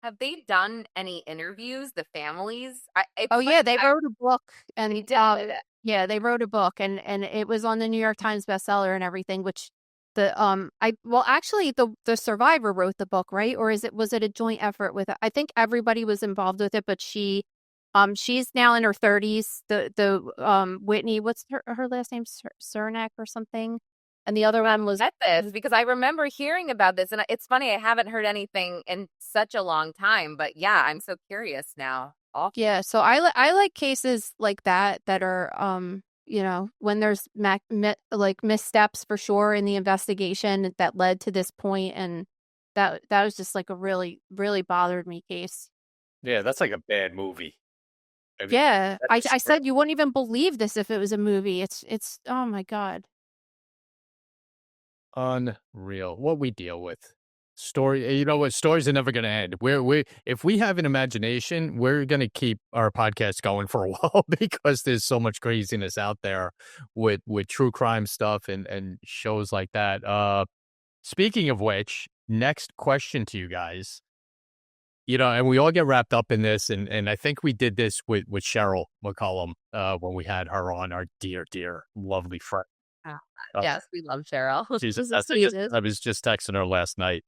[SPEAKER 3] Have they done any interviews, the families?
[SPEAKER 4] They wrote a book, and
[SPEAKER 3] they did.
[SPEAKER 4] Yeah, they wrote a book, and it was on the New York Times bestseller and everything. Which actually the survivor wrote the book, right? Or was it a joint effort with? I think everybody was involved with it, but she's now in her 30s. The Whitney, what's her last name? Cernak or something. And the other one was
[SPEAKER 3] this because I remember hearing about this, and it's funny, I haven't heard anything in such a long time. But yeah, I'm so curious now.
[SPEAKER 4] Yeah, so I like cases like that are when there's like missteps for sure in the investigation that led to this point, and that was just like a really, really bothered me case.
[SPEAKER 2] Yeah, that's like a bad movie.
[SPEAKER 4] I mean, I said you wouldn't even believe this if it was a movie. It's oh my God.
[SPEAKER 2] Unreal. What we deal with. Stories are never going to end. If we have an imagination, we're going to keep our podcast going for a while because there's so much craziness out there with true crime stuff and shows like that. Speaking of which, next question to you guys. And we all get wrapped up in this, and I think we did this with Cheryl McCollum when we had her on, our dear, lovely friend.
[SPEAKER 3] Yes, we love Cheryl.
[SPEAKER 2] I was just texting her last night.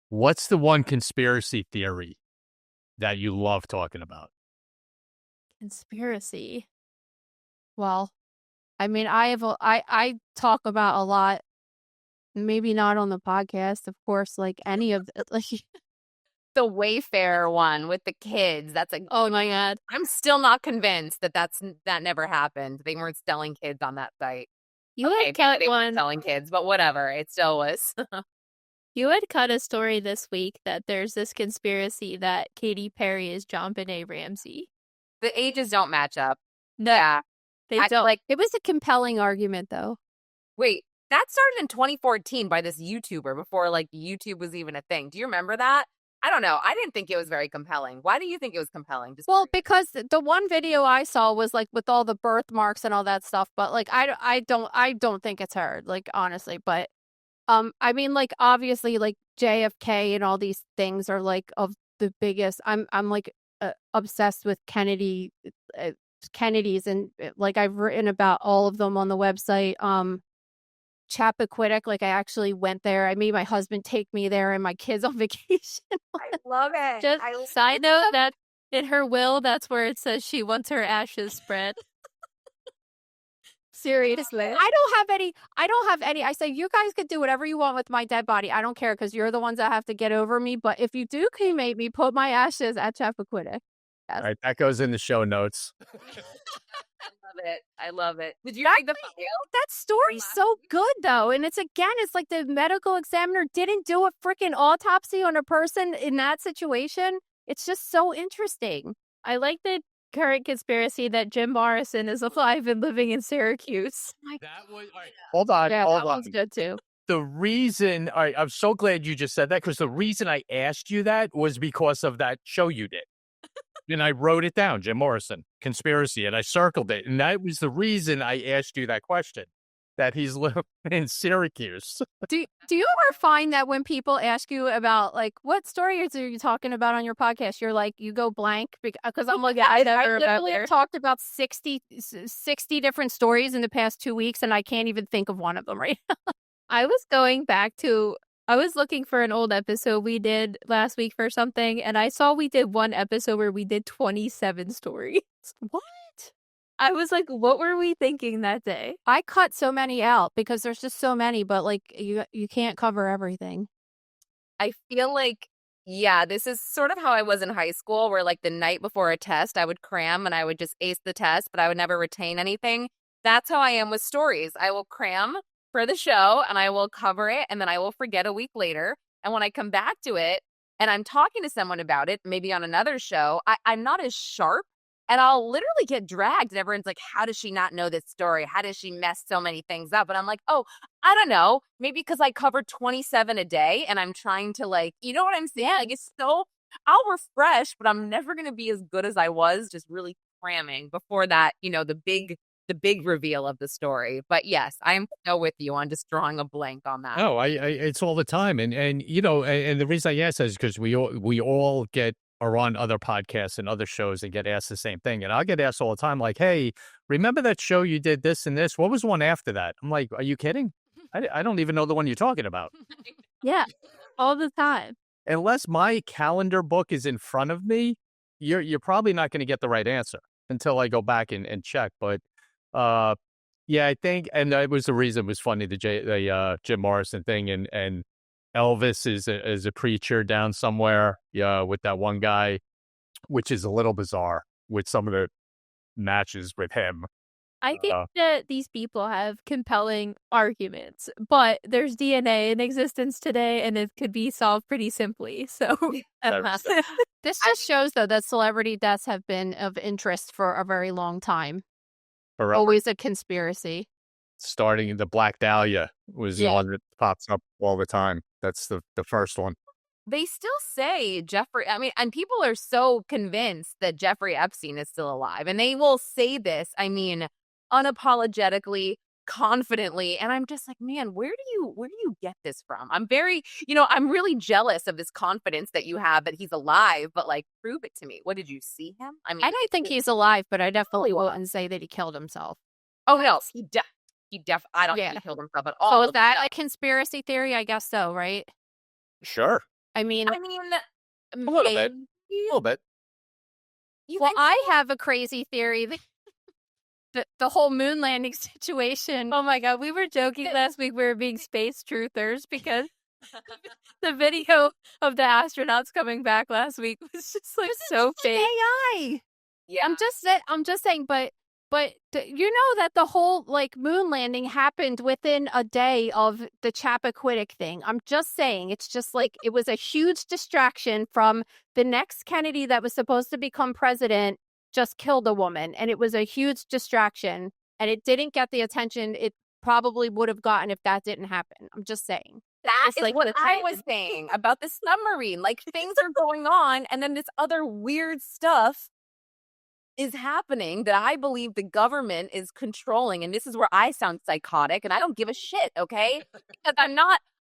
[SPEAKER 2] What's the one conspiracy theory that you love talking about?
[SPEAKER 4] Conspiracy. Well, I mean, I talk about a lot. Maybe not on the podcast, of course. Like any of like
[SPEAKER 3] the Wayfair one with the kids. That's like,
[SPEAKER 4] oh my God.
[SPEAKER 3] I'm still not convinced that never happened. They weren't selling kids on that site.
[SPEAKER 5] You had cut one
[SPEAKER 3] selling kids, but whatever. It still was.
[SPEAKER 5] You had cut a story this week that there's this conspiracy that Katy Perry is John Benet Ramsey.
[SPEAKER 3] The ages don't match up.
[SPEAKER 5] No,
[SPEAKER 3] yeah,
[SPEAKER 5] they don't.
[SPEAKER 4] Like, it was a compelling argument, though.
[SPEAKER 3] Wait, that started in 2014 by this YouTuber before like YouTube was even a thing. Do you remember that? I don't know. I didn't think it was very compelling. Why do you think it was compelling?
[SPEAKER 4] Because the one video I saw was like with all the birthmarks and all that stuff. But like, I don't think it's her. Like, honestly, but. I mean, like, obviously, like, JFK and all these things are, like, of the biggest. I'm like, obsessed with Kennedys, and, like, I've written about all of them on the website. Chappaquiddick, like, I actually went there. I made my husband take me there and my kids on vacation.
[SPEAKER 3] I love it.
[SPEAKER 5] Just side note that in her will, that's where it says she wants her ashes spread.
[SPEAKER 4] Seriously. I don't have any. I say, you guys could do whatever you want with my dead body. I don't care because you're the ones that have to get over me. But if you do cremate me, put my ashes at Chappaquiddick. Yes.
[SPEAKER 2] All right, that goes in the show notes.
[SPEAKER 3] I love it. Did you
[SPEAKER 4] That,
[SPEAKER 3] read the file?
[SPEAKER 4] that story's so good, though. And it's like the medical examiner didn't do a freaking autopsy on a person in that situation. It's just so interesting.
[SPEAKER 5] I like the current conspiracy that Jim Morrison is alive and living in Syracuse.
[SPEAKER 2] That was all right. Hold on.
[SPEAKER 4] Yeah,
[SPEAKER 2] hold
[SPEAKER 4] that
[SPEAKER 2] on.
[SPEAKER 4] one's good, too.
[SPEAKER 2] The reason, all right, I'm so glad you just said that because the reason I asked you that was because of that show you did. And I wrote it down, Jim Morrison, conspiracy, and I circled it. And that was the reason I asked you that question, that he's living in Syracuse.
[SPEAKER 4] Do you ever find that when people ask you about, like, what stories are you talking about on your podcast, you're like, you go blank? Because I'm like, I literally have talked about 60 different stories in the past 2 weeks, and I can't even think of one of them right now.
[SPEAKER 5] I was looking for an old episode we did last week for something, and I saw we did one episode where we did 27 stories.
[SPEAKER 4] What?
[SPEAKER 5] I was like, what were we thinking that day?
[SPEAKER 4] I cut so many out because there's just so many, but like you can't cover everything.
[SPEAKER 3] I feel like, yeah, this is sort of how I was in high school, where like the night before a test, I would cram and I would just ace the test, but I would never retain anything. That's how I am with stories. I will cram for the show and I will cover it and then I will forget a week later. And when I come back to it and I'm talking to someone about it, maybe on another show, I'm not as sharp and I'll literally get dragged. And everyone's like, how does she not know this story? How does she mess so many things up? And I'm like, oh, I don't know. Maybe because I cover 27 a day and I'm trying to like, you know what I'm saying? Like it's so, I'll refresh, but I'm never going to be as good as I was just really cramming before that, you know, the big reveal of the story. But yes, I'm so with you on just drawing a blank on that.
[SPEAKER 2] Oh, I it's all the time. And you know, and the reason I ask that is because we all are on other podcasts and other shows and get asked the same thing. And I'll get asked all the time, like, hey, remember that show you did this and this? What was the one after that? I'm like, are you kidding? I don't even know the one you're talking about.
[SPEAKER 5] Yeah, all the time.
[SPEAKER 2] Unless my calendar book is in front of me, you're probably not going to get the right answer until I go back and check. But yeah, I think, and that was the reason it was funny, the Jim Morrison thing, and Elvis is a preacher down somewhere, with that one guy, which is a little bizarre with some of the matches with him.
[SPEAKER 5] I think that these people have compelling arguments, but there's DNA in existence today, and it could be solved pretty simply. So
[SPEAKER 4] this just shows, though, that celebrity deaths have been of interest for a very long time.
[SPEAKER 2] Forever.
[SPEAKER 4] Always a conspiracy.
[SPEAKER 2] Starting the Black Dahlia was one that pops up all the time. That's the first one.
[SPEAKER 3] They still say Jeffrey, I mean, and people are so convinced that Jeffrey Epstein is still alive. And they will say this, I mean, unapologetically, confidently. And I'm just like, man, where do you get this from? I'm very, I'm really jealous of this confidence that you have that he's alive, but like, prove it to me. What, did you see him? I mean,
[SPEAKER 4] I don't think he's alive, but I definitely wouldn't say that he killed himself.
[SPEAKER 3] Oh, no, I don't think he killed himself at all.
[SPEAKER 4] So is that a conspiracy theory? I guess so, right?
[SPEAKER 2] Sure.
[SPEAKER 4] I mean,
[SPEAKER 2] a little bit.
[SPEAKER 4] Well, I have a crazy theory that the whole moon landing situation.
[SPEAKER 5] Oh my God, we were joking last week we were being space truthers because the video of the astronauts coming back last week was just like so fake.
[SPEAKER 4] AI.
[SPEAKER 3] Yeah.
[SPEAKER 4] I'm just saying, but you know that the whole like moon landing happened within a day of the Chappaquiddick thing. I'm just saying, it's just like it was a huge distraction from the next Kennedy that was supposed to become president just killed a woman, and it was a huge distraction, and it didn't get the attention it probably would have gotten if that didn't happen. I'm just saying.
[SPEAKER 3] That is like what I was saying about the submarine. Like things are going on, and then this other weird stuff is happening that I believe the government is controlling. And this is where I sound psychotic, and I don't give a shit, okay? Because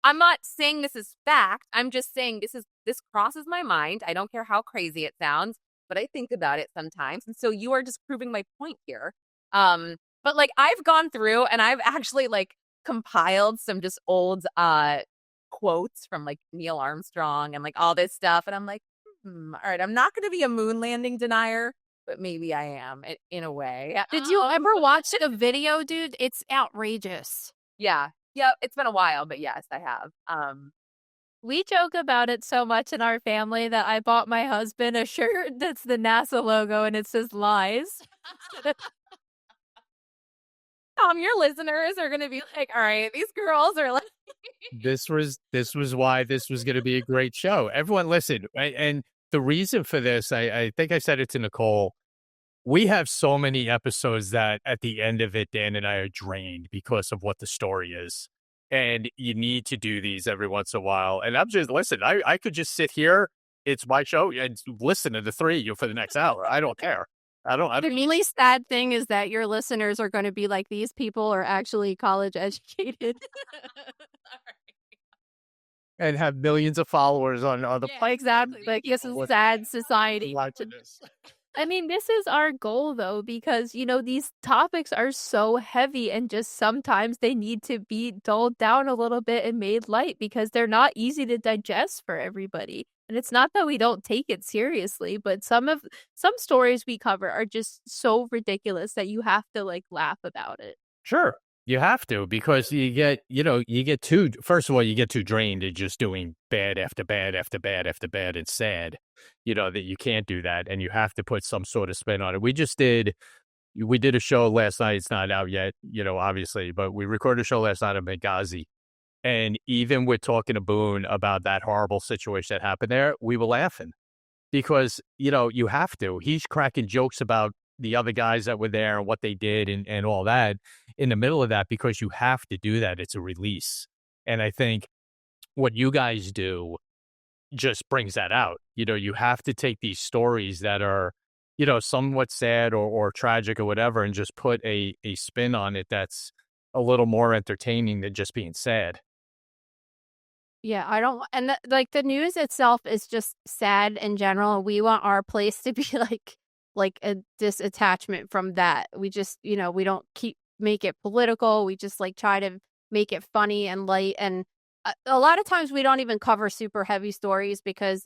[SPEAKER 3] I'm not saying this is fact. I'm just saying this crosses my mind. I don't care how crazy it sounds, but I think about it sometimes. And so you are just proving my point here. But like I've gone through and I've actually like compiled some just old quotes from like Neil Armstrong and like all this stuff. And I'm like, all right, I'm not going to be a moon landing denier. but maybe I am in a way.
[SPEAKER 4] Did you ever watch the video, dude? It's outrageous.
[SPEAKER 3] Yeah. Yeah. It's been a while, but yes, I have.
[SPEAKER 5] We joke about it so much in our family that I bought my husband a shirt that's the NASA logo and it says lies.
[SPEAKER 3] Your listeners are going to be like, all right, these girls are like.
[SPEAKER 2] This was why this was going to be a great show. Everyone listen. And the reason for this, I think I said it to Nicole. We have so many episodes that at the end of it, Dan and I are drained because of what the story is. And you need to do these every once in a while. And I'm just, listen, I could just sit here. It's my show and listen to the three of you for the next hour. I don't care. I don't.
[SPEAKER 4] The really sad thing is that your listeners are going to be like, these people are actually college educated.
[SPEAKER 2] And have millions of followers on other
[SPEAKER 4] Exactly. Like, this is sad society.
[SPEAKER 5] I mean, this is our goal, though, because, these topics are so heavy and just sometimes they need to be dulled down a little bit and made light because they're not easy to digest for everybody. And it's not that we don't take it seriously, but some stories we cover are just so ridiculous that you have to laugh about it.
[SPEAKER 2] Sure. You have to, because you get too, first of all, you get too drained in just doing bad after bad after bad after bad and sad, that you can't do that. And you have to put some sort of spin on it. We did a show last night. It's not out yet, obviously, but we recorded a show last night on Benghazi. And even with talking to Boone about that horrible situation that happened there, we were laughing because, you have to. He's cracking jokes about the other guys that were there and what they did and all that in the middle of that, because you have to do that. It's a release. And I think what you guys do just brings that out. You have to take these stories that are, somewhat sad or tragic or whatever, and just put a spin on it that's a little more entertaining than just being sad.
[SPEAKER 4] Yeah, I don't, and the news itself is just sad in general. We want our place to be like a disattachment from that. We just, we don't make it political. We just try to make it funny and light. And a lot of times we don't even cover super heavy stories, because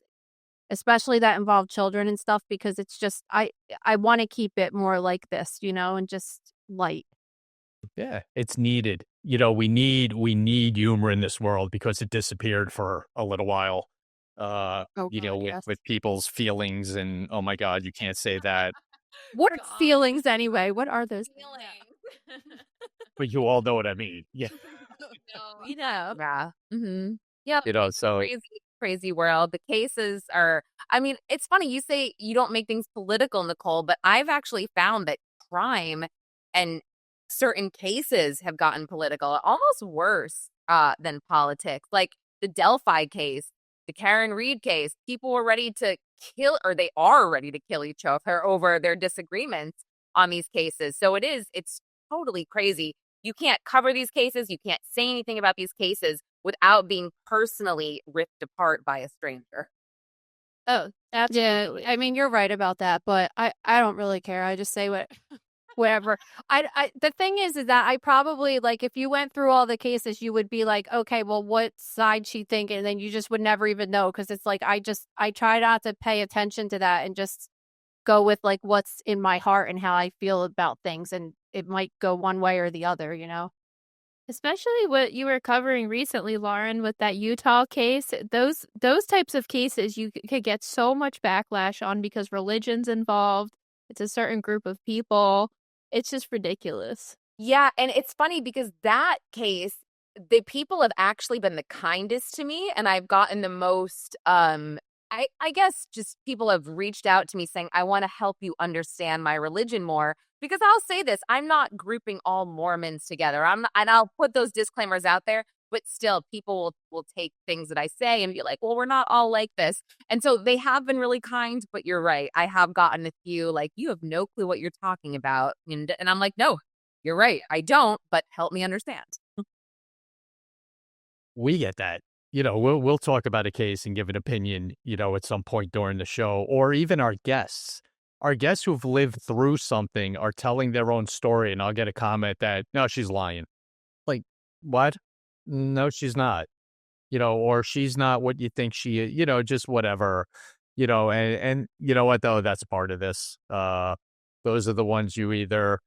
[SPEAKER 4] especially that involve children and stuff, because it's just, I want to keep it more like this, and just light.
[SPEAKER 2] Yeah, it's needed. We need humor in this world because it disappeared for a little while. With people's feelings and, oh my God, you can't say that.
[SPEAKER 4] What feelings anyway? What are those
[SPEAKER 3] feelings?
[SPEAKER 2] But you all know what I mean. Yeah.
[SPEAKER 3] We know. Yeah. Mm-hmm. Yeah.
[SPEAKER 2] So
[SPEAKER 3] crazy world. The cases are, it's funny. You say you don't make things political, Nicole, but I've actually found that crime and certain cases have gotten political, almost worse than politics. Like the Delphi case, the Karen Reed case, people were ready to kill, or they are ready to kill each other over their disagreements on these cases. So it's totally crazy. You can't cover these cases. You can't say anything about these cases without being personally ripped apart by a stranger.
[SPEAKER 4] Oh, absolutely. Yeah, you're right about that, but I don't really care. I just say whatever. The thing is that I probably, if you went through all the cases, you would be like, okay, well, what side she thinking? And then you just would never even know, because it's I try not to pay attention to that and just go with what's in my heart and how I feel about things, and it might go one way or the other,
[SPEAKER 5] Especially what you were covering recently, Lauren, with that Utah case. Those types of cases you could get so much backlash on because religion's involved. It's a certain group of people. It's just ridiculous.
[SPEAKER 3] Yeah, and it's funny because that case, the people have actually been the kindest to me, and I've gotten the most, I guess just people have reached out to me saying, I want to help you understand my religion more. Because I'll say this, I'm not grouping all Mormons together. And I'll put those disclaimers out there, but still people will take things that I say and be like, well, we're not all like this. And so they have been really kind, but you're right. I have gotten a few you have no clue what you're talking about. And I'm like, no, you're right. I don't, but help me understand.
[SPEAKER 2] We get that. We'll talk about a case and give an opinion, at some point during the show, or even our guests. Our guests who've lived through something are telling their own story, and I'll get a comment that, no, she's lying. Like, what? No, she's not. Or she's not what you think she is, just whatever. and you know what, though, that's part of this. Those are the ones you either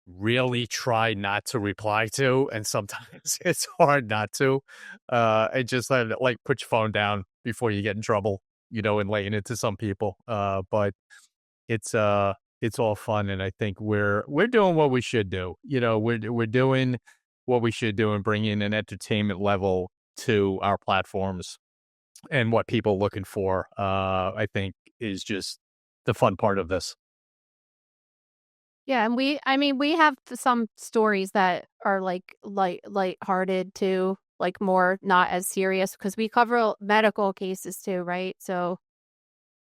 [SPEAKER 2] really try not to reply to, and sometimes it's hard not to. And just like put your phone down before you get in trouble, and laying it to some people. But it's all fun, and I think we're doing what we should do. We're doing what we should do and bringing an entertainment level to our platforms, and what people are looking for. I think is just the fun part of this.
[SPEAKER 4] Yeah, and we have some stories that are like lighthearted too, like more not as serious, because we cover medical cases too, right? So,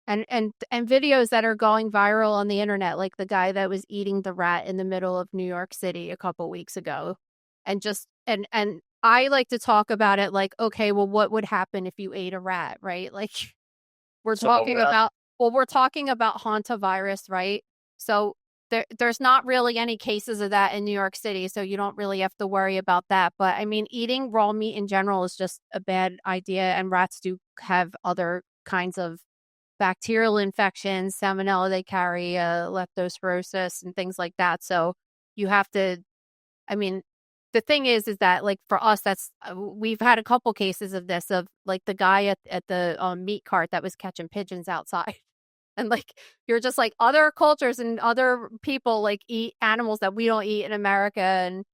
[SPEAKER 4] and videos that are going viral on the internet, like the guy that was eating the rat in the middle of New York City a couple weeks ago, and just and I like to talk about it like, okay, well, what would happen if you ate a rat, right? Like we're talking about Hantavirus, right? So there's not really any cases of that in New York City, so you don't really have to worry about that. But I mean, eating raw meat in general is just a bad idea, and rats do have other kinds of bacterial infections, salmonella they carry, leptospirosis, and things like that. So you have to, I mean, the thing is that like for us, that's we've had a couple cases of this, of like the guy at the meat cart that was catching pigeons outside. And like, you're just like, other cultures and other people like eat animals that we don't eat in America. And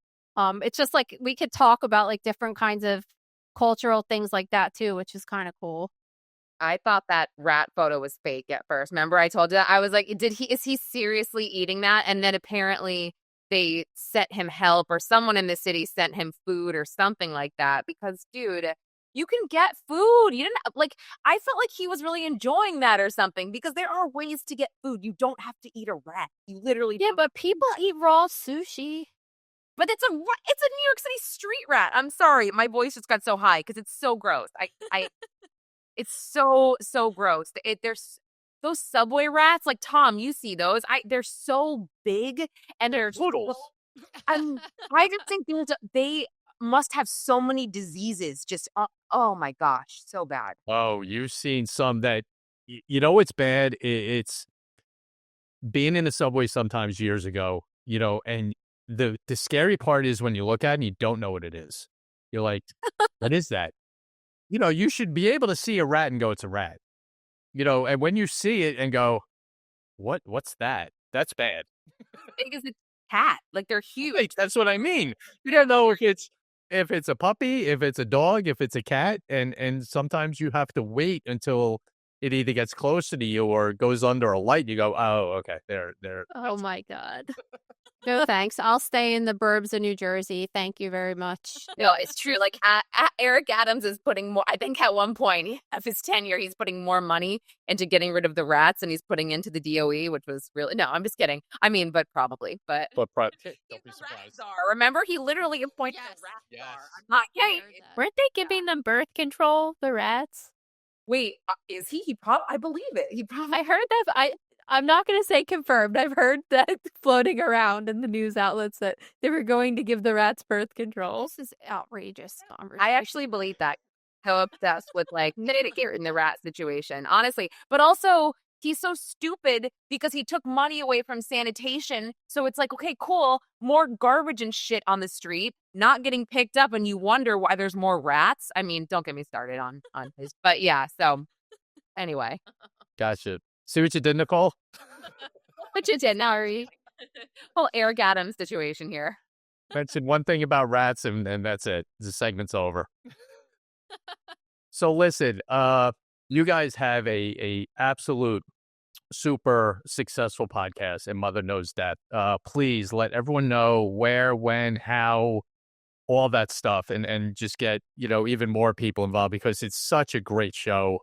[SPEAKER 4] it's just like, we could talk about like different kinds of cultural things like that too, which is kind of cool.
[SPEAKER 3] I thought that rat photo was fake at first. Remember I told you that? I was like, is he seriously eating that? And then apparently they sent him help, or someone in the city sent him food or something like that, because dude, you can get food. You didn't like, I felt like he was really enjoying that or something, because there are ways to get food. You don't have to eat a rat. You literally
[SPEAKER 4] Yeah, but people eat raw sushi.
[SPEAKER 3] But it's a New York City street rat. I'm sorry. My voice just got so high because it's so gross. It's so gross. There's those subway rats, like Tom, you see those. They're so big, and they're
[SPEAKER 2] Poodles.
[SPEAKER 3] I just think they must have so many diseases. Just oh my gosh, so bad.
[SPEAKER 2] Oh, you've seen some that what's bad. It's being in the subway sometimes years ago. And the scary part is when you look at it and you don't know what it is. You're like, what is that? You should be able to see a rat and go, it's a rat. And when you see it and go, what's that? That's bad.
[SPEAKER 3] Big as a cat. Like, they're huge.
[SPEAKER 2] Like, that's what I mean. You don't know if it's a puppy, if it's a dog, if it's a cat, and sometimes you have to wait until it either gets closer to you or goes under a light. You go, oh, okay, there.
[SPEAKER 4] Oh my God. No, thanks. I'll stay in the burbs of New Jersey. Thank you very much.
[SPEAKER 3] No, it's true. Like, Eric Adams is putting more, I think at one point of his tenure, he's putting more money into getting rid of the rats than he's putting into the DOE, which was really, no, I'm just kidding. I mean, but probably, but.
[SPEAKER 2] Don't be surprised.
[SPEAKER 3] Remember, he literally appointed a rat czar. I'm not kidding.
[SPEAKER 5] Weren't they giving them birth control, the rats?
[SPEAKER 3] Wait, is he? He probably, I believe it. He probably.
[SPEAKER 5] I heard that. I'm not going to say confirmed. I've heard that floating around in the news outlets that they were going to give the rats birth control.
[SPEAKER 4] This is outrageous conversation.
[SPEAKER 3] I actually believe that. So obsessed with like in the rat situation, honestly. But also, he's so stupid because he took money away from sanitation. So it's like, okay, cool, more garbage and shit on the street, not getting picked up, and you wonder why there's more rats. I mean, don't get me started on his. But yeah, so anyway.
[SPEAKER 2] Gotcha. See what you did, Nicole?
[SPEAKER 3] What you did, Nari. Whole Eric Adams situation here.
[SPEAKER 2] Mention one thing about rats, and that's it. The segment's over. So listen, you guys have a absolute super successful podcast, and Mother knows that. Please let everyone know where, when, how, all that stuff, and just get even more people involved, because it's such a great show.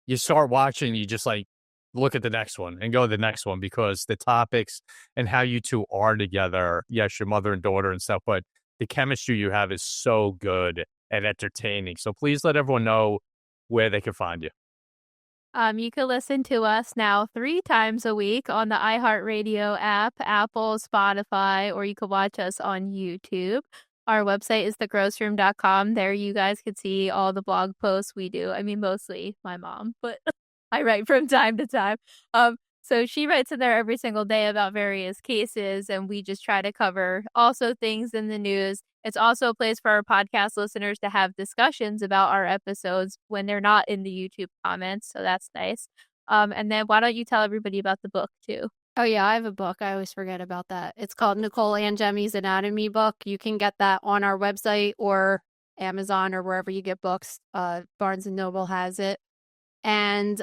[SPEAKER 2] You start watching, you just like look at the next one and go to the next one, because the topics and how you two are together, yes, your mother and daughter and stuff, but the chemistry you have is so good and entertaining. So please let everyone know where they can find you.
[SPEAKER 5] You can listen to us now 3 times a week on the iHeartRadio app, Apple, Spotify, or you can watch us on YouTube. Our website is thegrossroom.com. There you guys can see all the blog posts we do. I mean, mostly my mom, but I write from time to time. So she writes in there every single day about various cases, and we just try to cover also things in the news. It's also a place for our podcast listeners to have discussions about our episodes when they're not in the YouTube comments, so that's nice. And then why don't you tell everybody about the book too?
[SPEAKER 4] Oh, yeah, I have a book. I always forget about that. It's called Nicole Angemi's Anatomy book. You can get that on our website or Amazon or wherever you get books. Barnes & Noble has it. And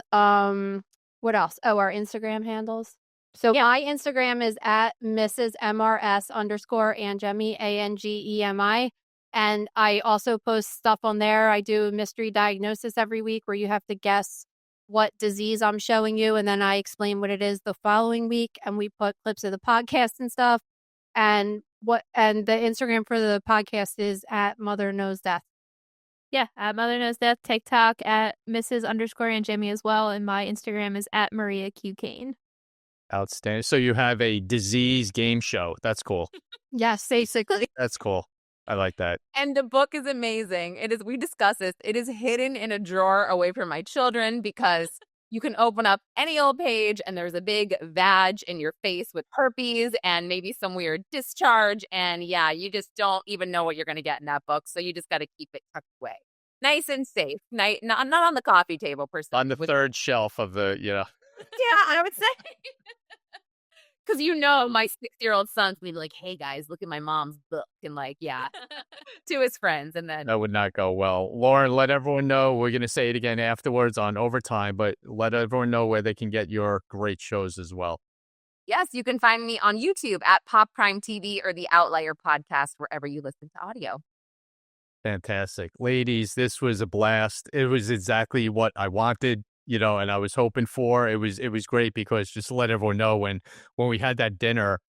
[SPEAKER 4] what else? Oh, our Instagram handles. So my Instagram is at Mrs. MRS_Angemi, ANGEMI. And I also post stuff on there. I do mystery diagnosis every week where you have to guess what disease I'm showing you, and then I explain what it is the following week, and we put clips of the podcast and stuff. And the Instagram for the podcast is at Mother Knows Death.
[SPEAKER 5] Yeah, at Mother Knows Death, TikTok at Mrs._Angemi as well, and my Instagram is at Maria Q Kane.
[SPEAKER 2] Outstanding. So you have a disease game show. That's cool.
[SPEAKER 4] Yes, basically.
[SPEAKER 2] That's cool. I like that.
[SPEAKER 3] And the book is amazing. We discuss this. It is hidden in a drawer away from my children because you can open up any old page and there's a big vag in your face with herpes and maybe some weird discharge. And yeah, you just don't even know what you're going to get in that book. So you just got to keep it tucked away. Nice and safe. Not on the coffee table per se.
[SPEAKER 2] On the third shelf of the,
[SPEAKER 3] Yeah, I would say. Because my 6-year-old son's be like, hey, guys, look at my mom's book. And to his friends. And then
[SPEAKER 2] that would not go well. Lauren, let everyone know. We're going to say it again afterwards on Overtime, but let everyone know where they can get your great shows as well.
[SPEAKER 3] Yes, you can find me on YouTube at Pop Prime TV or the Outlier podcast, wherever you listen to audio.
[SPEAKER 2] Fantastic. Ladies, this was a blast. It was exactly what I wanted. And I was hoping for. It was great because just to let everyone know when we had that dinner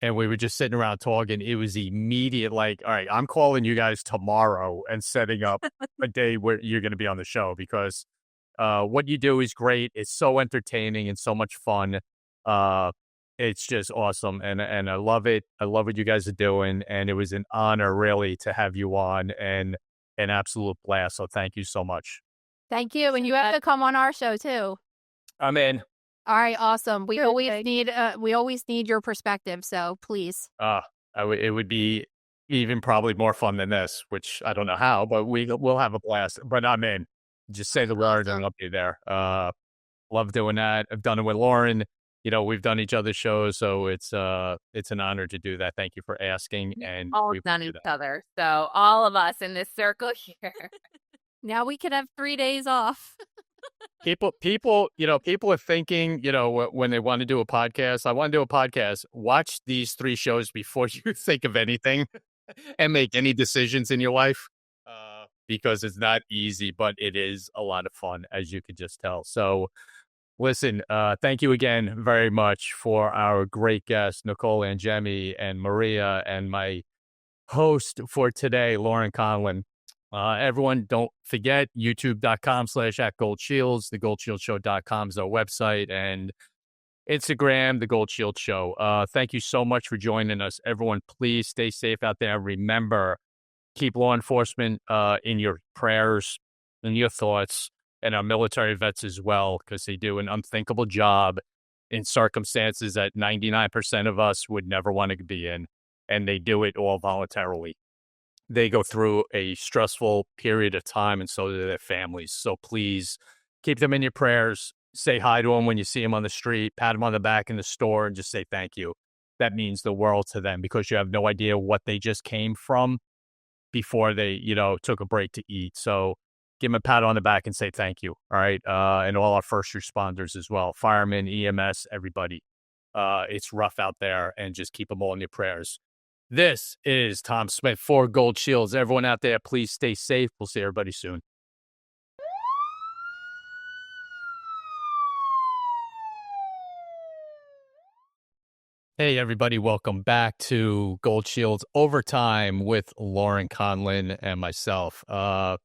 [SPEAKER 2] and we were just sitting around talking, it was immediate like, all right, I'm calling you guys tomorrow and setting up a day where you're going to be on the show because what you do is great. It's so entertaining and so much fun. It's just awesome. And I love it. I love what you guys are doing. And it was an honor really to have you on and an absolute blast. So thank you so much.
[SPEAKER 4] Thank you. And you have to come on our show too.
[SPEAKER 2] I'm in.
[SPEAKER 4] All right, awesome. We always need your perspective, so please.
[SPEAKER 2] It would be even probably more fun than this, which I don't know how, but we'll have a blast. But I'm in. Just say the word and I'll be there. Love doing that. I've done it with Lauren. We've done each other's shows, so it's an honor to do that. Thank you for asking. And
[SPEAKER 3] we've done each other. So all of us in this circle here.
[SPEAKER 4] Now we could have 3 days off.
[SPEAKER 2] People are thinking, when they want to do a podcast, I want to do a podcast. Watch these 3 shows before you think of anything and make any decisions in your life because it's not easy, but it is a lot of fun, as you could just tell. So listen, thank you again very much for our great guests, Nicole Angemi and Maria, and my host for today, Lauren Conlin. Everyone, don't forget youtube.com/@goldshields. TheGoldShieldShow.com is our website, and Instagram, The Gold Shield Show. Thank you so much for joining us. Everyone, please stay safe out there. Remember, keep law enforcement in your prayers, in your thoughts, and our military vets as well, because they do an unthinkable job in circumstances that 99% of us would never want to be in, and they do it all voluntarily. They go through a stressful period of time, and so do their families. So please keep them in your prayers. Say hi to them when you see them on the street. Pat them on the back in the store and just say thank you. That means the world to them because you have no idea what they just came from before they, took a break to eat. So give them a pat on the back and say thank you. All right. And all our first responders as well. Firemen, EMS, everybody. It's rough out there, and just keep them all in your prayers. This is Tom Smith for Gold Shields. Everyone out there, please stay safe. We'll see everybody soon. Hey, everybody. Welcome back to Gold Shields Overtime with Lauren Conlin and myself. What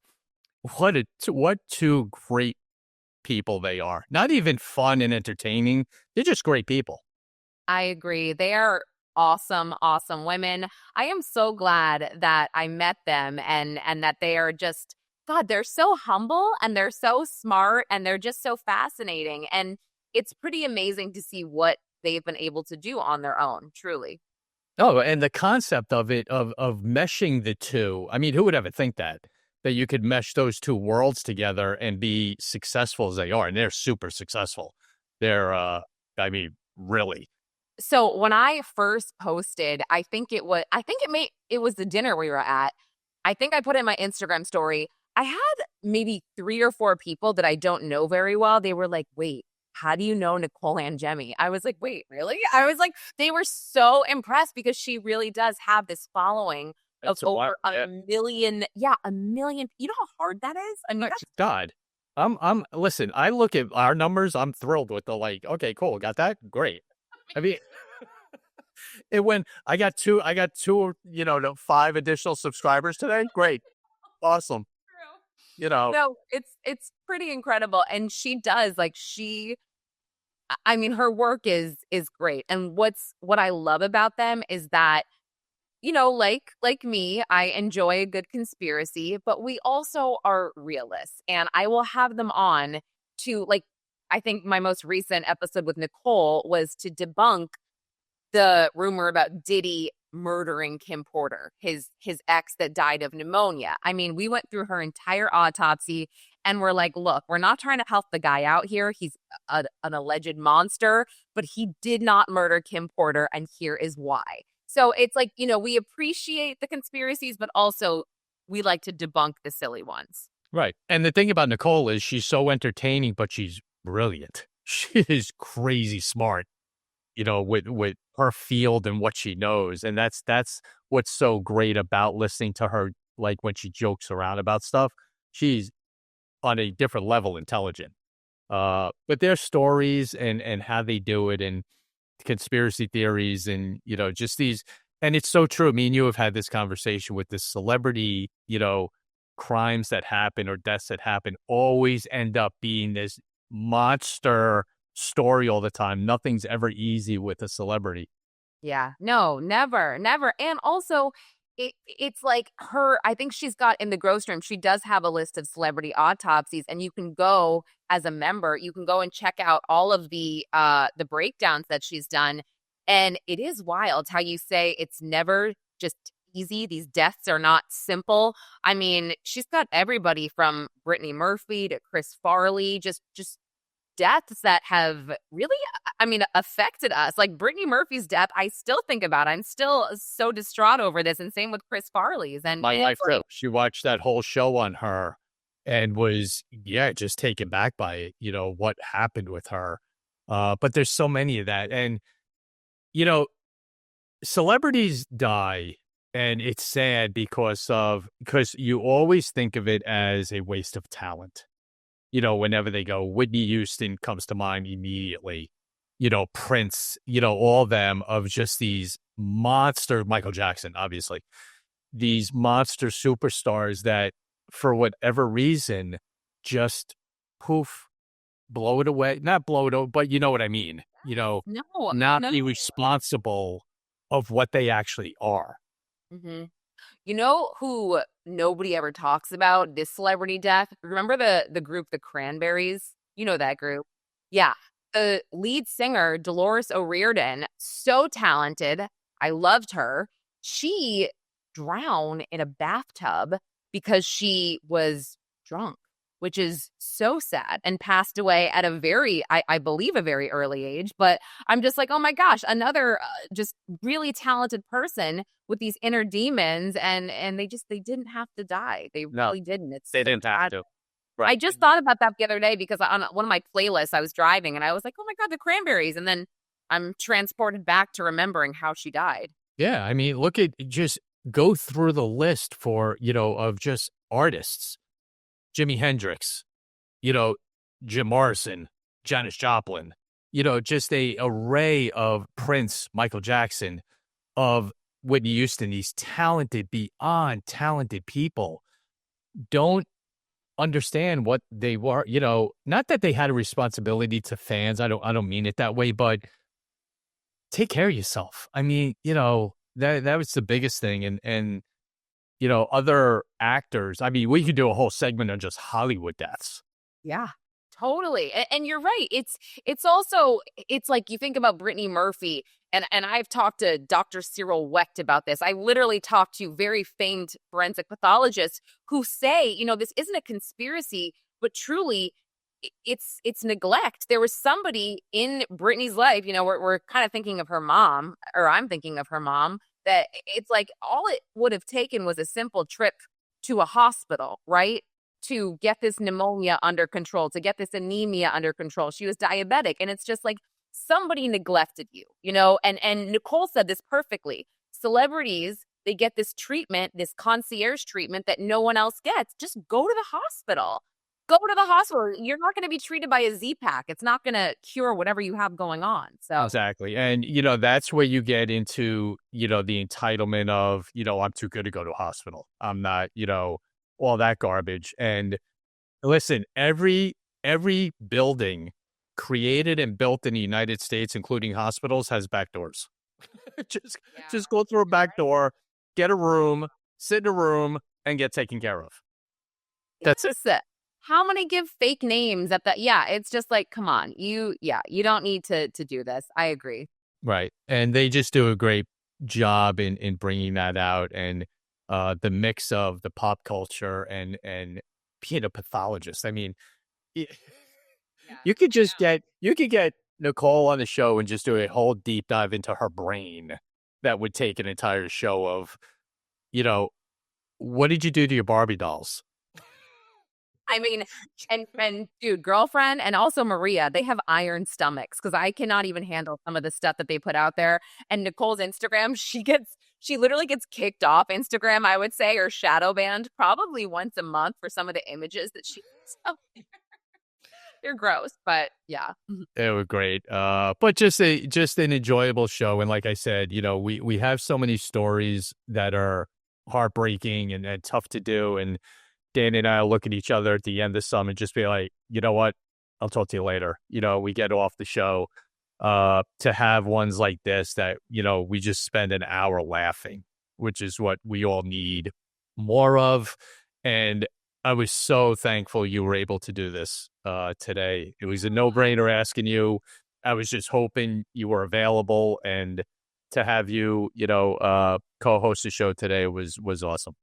[SPEAKER 2] two great people they are. Not even fun and entertaining. They're just great people.
[SPEAKER 3] I agree. They are awesome women. I am so glad that I met them and that they are just God, they're so humble and they're so smart and they're just so fascinating. And it's pretty amazing to see what they've been able to do on their own, truly.
[SPEAKER 2] Oh, and the concept of it, of meshing the two. I mean, who would ever think that you could mesh those two worlds together and be successful as they are? And they're super successful. They're, I mean, really.
[SPEAKER 3] So when I first posted, it was the dinner we were at. I think I put in my Instagram story. I had maybe 3 or 4 people that I don't know very well. They were like, wait, how do you know Nicole Angemi? I was like, wait, really? I was like, they were so impressed because she really does have this following of over a million. Yeah, a million. You know how hard that is? I mean,
[SPEAKER 2] God. Listen, I look at our numbers, I'm thrilled with okay, cool, got that? Great. I mean, I got two, 5 additional subscribers today. Great. Awesome.
[SPEAKER 3] No, it's pretty incredible. And she does, I mean, her work is great. And what I love about them is that, like me, I enjoy a good conspiracy, but we also are realists. And I will have them on to, I think my most recent episode with Nicole was to debunk the rumor about Diddy murdering Kim Porter, his ex that died of pneumonia. I mean, we went through her entire autopsy and we're like, look, we're not trying to help the guy out here. He's an alleged monster, but he did not murder Kim Porter. And here is why. So it's like, we appreciate the conspiracies, but also we like to debunk the silly ones.
[SPEAKER 2] Right. And the thing about Nicole is she's so entertaining, but she's brilliant. She is crazy smart, with her field and what she knows. And that's what's so great about listening to her, like when she jokes around about stuff. She's on a different level intelligent. But their stories and how they do it and conspiracy theories and, just these, and it's so true. Me and you have had this conversation with this celebrity, crimes that happen or deaths that happen always end up being this monster story all the time. Nothing's ever easy with a celebrity.
[SPEAKER 3] Yeah, no, never. And also it's like I think she's got in the Gross Room, she does have a list of celebrity autopsies, and you can go as a member, you can go and check out all of the breakdowns that she's done. And it is wild how you say it's never just easy. These deaths are not simple. I mean, she's got everybody from Brittany Murphy to Chris Farley, just deaths that have really, affected us. Like Brittany Murphy's death, I still think about. I'm still so distraught over this, and same with Chris Farley's. And
[SPEAKER 2] my wife too. She watched that whole show on her and was, just taken back by it, what happened with her. But there's so many of that. And, celebrities die, and it's sad because you always think of it as a waste of talent. Whenever they go, Whitney Houston comes to mind immediately, Prince, all them of just these monster, Michael Jackson, obviously, these monster superstars that for whatever reason, just poof, blow it away, not blow it away, but you know what I mean, not be responsible of what they actually are.
[SPEAKER 3] Mm-hmm. You know who nobody ever talks about, this celebrity death? Remember the group, the Cranberries? You know that group? Yeah. The lead singer, Dolores O'Riordan, so talented. I loved her. She drowned in a bathtub because she was drunk, which is so sad, and passed away at I believe a very early age. But I'm just like, oh my gosh, another just really talented person with these inner demons, and they didn't have to die. They really didn't.
[SPEAKER 2] They didn't have to. Right.
[SPEAKER 3] I just thought about that the other day because on one of my playlists, I was driving and I was like, oh my God, the Cranberries. And then I'm transported back to remembering how she died.
[SPEAKER 2] Yeah. I mean, just go through the list of just artists. Jimi Hendrix, Jim Morrison, Janis Joplin, just a array of Prince, Michael Jackson, of Whitney Houston, these beyond talented people don't understand what they were, not that they had a responsibility to fans. I don't mean it that way, but take care of yourself. I mean, that was the biggest thing. And other actors. I mean, we could do a whole segment on just Hollywood deaths.
[SPEAKER 3] Yeah, totally. And you're right. It's also, it's like you think about Brittany Murphy, and I've talked to Dr. Cyril Wecht about this. I literally talked to very famed forensic pathologists who say, this isn't a conspiracy, but truly it's neglect. There was somebody in Brittany's life, we're kind of thinking of her mom, or I'm thinking of her mom, that it's like all it would have taken was a simple trip to a hospital, right? To get this pneumonia under control, to get this anemia under control. She was diabetic. And it's just like somebody neglected you, and Nicole said this perfectly. Celebrities, they get this treatment, this concierge treatment that no one else gets. Just go to the hospital. Go to the hospital. You're not going to be treated by a Z-Pack. It's not going to cure whatever you have going on. So
[SPEAKER 2] exactly. And, that's where you get into, the entitlement of, I'm too good to go to a hospital. I'm not, all that garbage. And listen, every building created and built in the United States, including hospitals, has back doors. Just go through a back door, get a room, sit in a room, and get taken care of. That's it.
[SPEAKER 3] How many give fake names at that? Yeah, it's just like, come on, you don't need to do this. I agree.
[SPEAKER 2] Right. And they just do a great job in bringing that out, and the mix of the pop culture and being a pathologist. I mean, you could get Nicole on the show and just do a whole deep dive into her brain that would take an entire show of, what did you do to your Barbie dolls?
[SPEAKER 3] I mean, and dude, girlfriend and also Maria, they have iron stomachs because I cannot even handle some of the stuff that they put out there. And Nicole's Instagram, she literally gets kicked off Instagram, I would say, or shadow banned probably once a month for some of the images that she puts out there. They're gross, but yeah.
[SPEAKER 2] They were great. But just an enjoyable show. And like I said, we have so many stories that are heartbreaking and tough to do. And Dan and I will look at each other at the end of some and just be like, you know what? I'll talk to you later. We get off the show to have ones like this that, we just spend an hour laughing, which is what we all need more of. And I was so thankful you were able to do this today. It was a no-brainer asking you. I was just hoping you were available, and to have you, co-host the show today was awesome.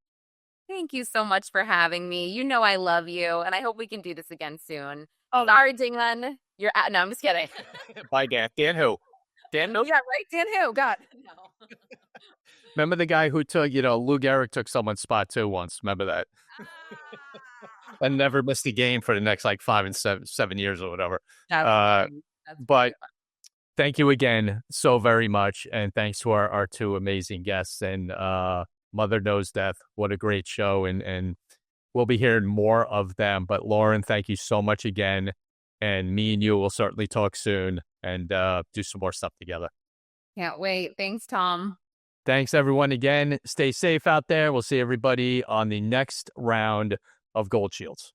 [SPEAKER 3] Thank you so much for having me. I love you, and I hope we can do this again soon. Oh, sorry, Dinglin. No, I'm just kidding.
[SPEAKER 2] Bye, Dan. Dan who? Dan who?
[SPEAKER 3] Yeah, right. Dan who? God. No.
[SPEAKER 2] Remember the guy who took, Lou Gehrig took someone's spot too once. Remember that? And never missed a game for the next 5 and 7 years or whatever. But thank you again so very much. And thanks to our two amazing guests. And Mother Knows Death. What a great show. And we'll be hearing more of them. But Lauren, thank you so much again. And me and you will certainly talk soon and do some more stuff together.
[SPEAKER 3] Can't wait. Thanks, Tom.
[SPEAKER 2] Thanks, everyone. Again, stay safe out there. We'll see everybody on the next round of Gold Shields.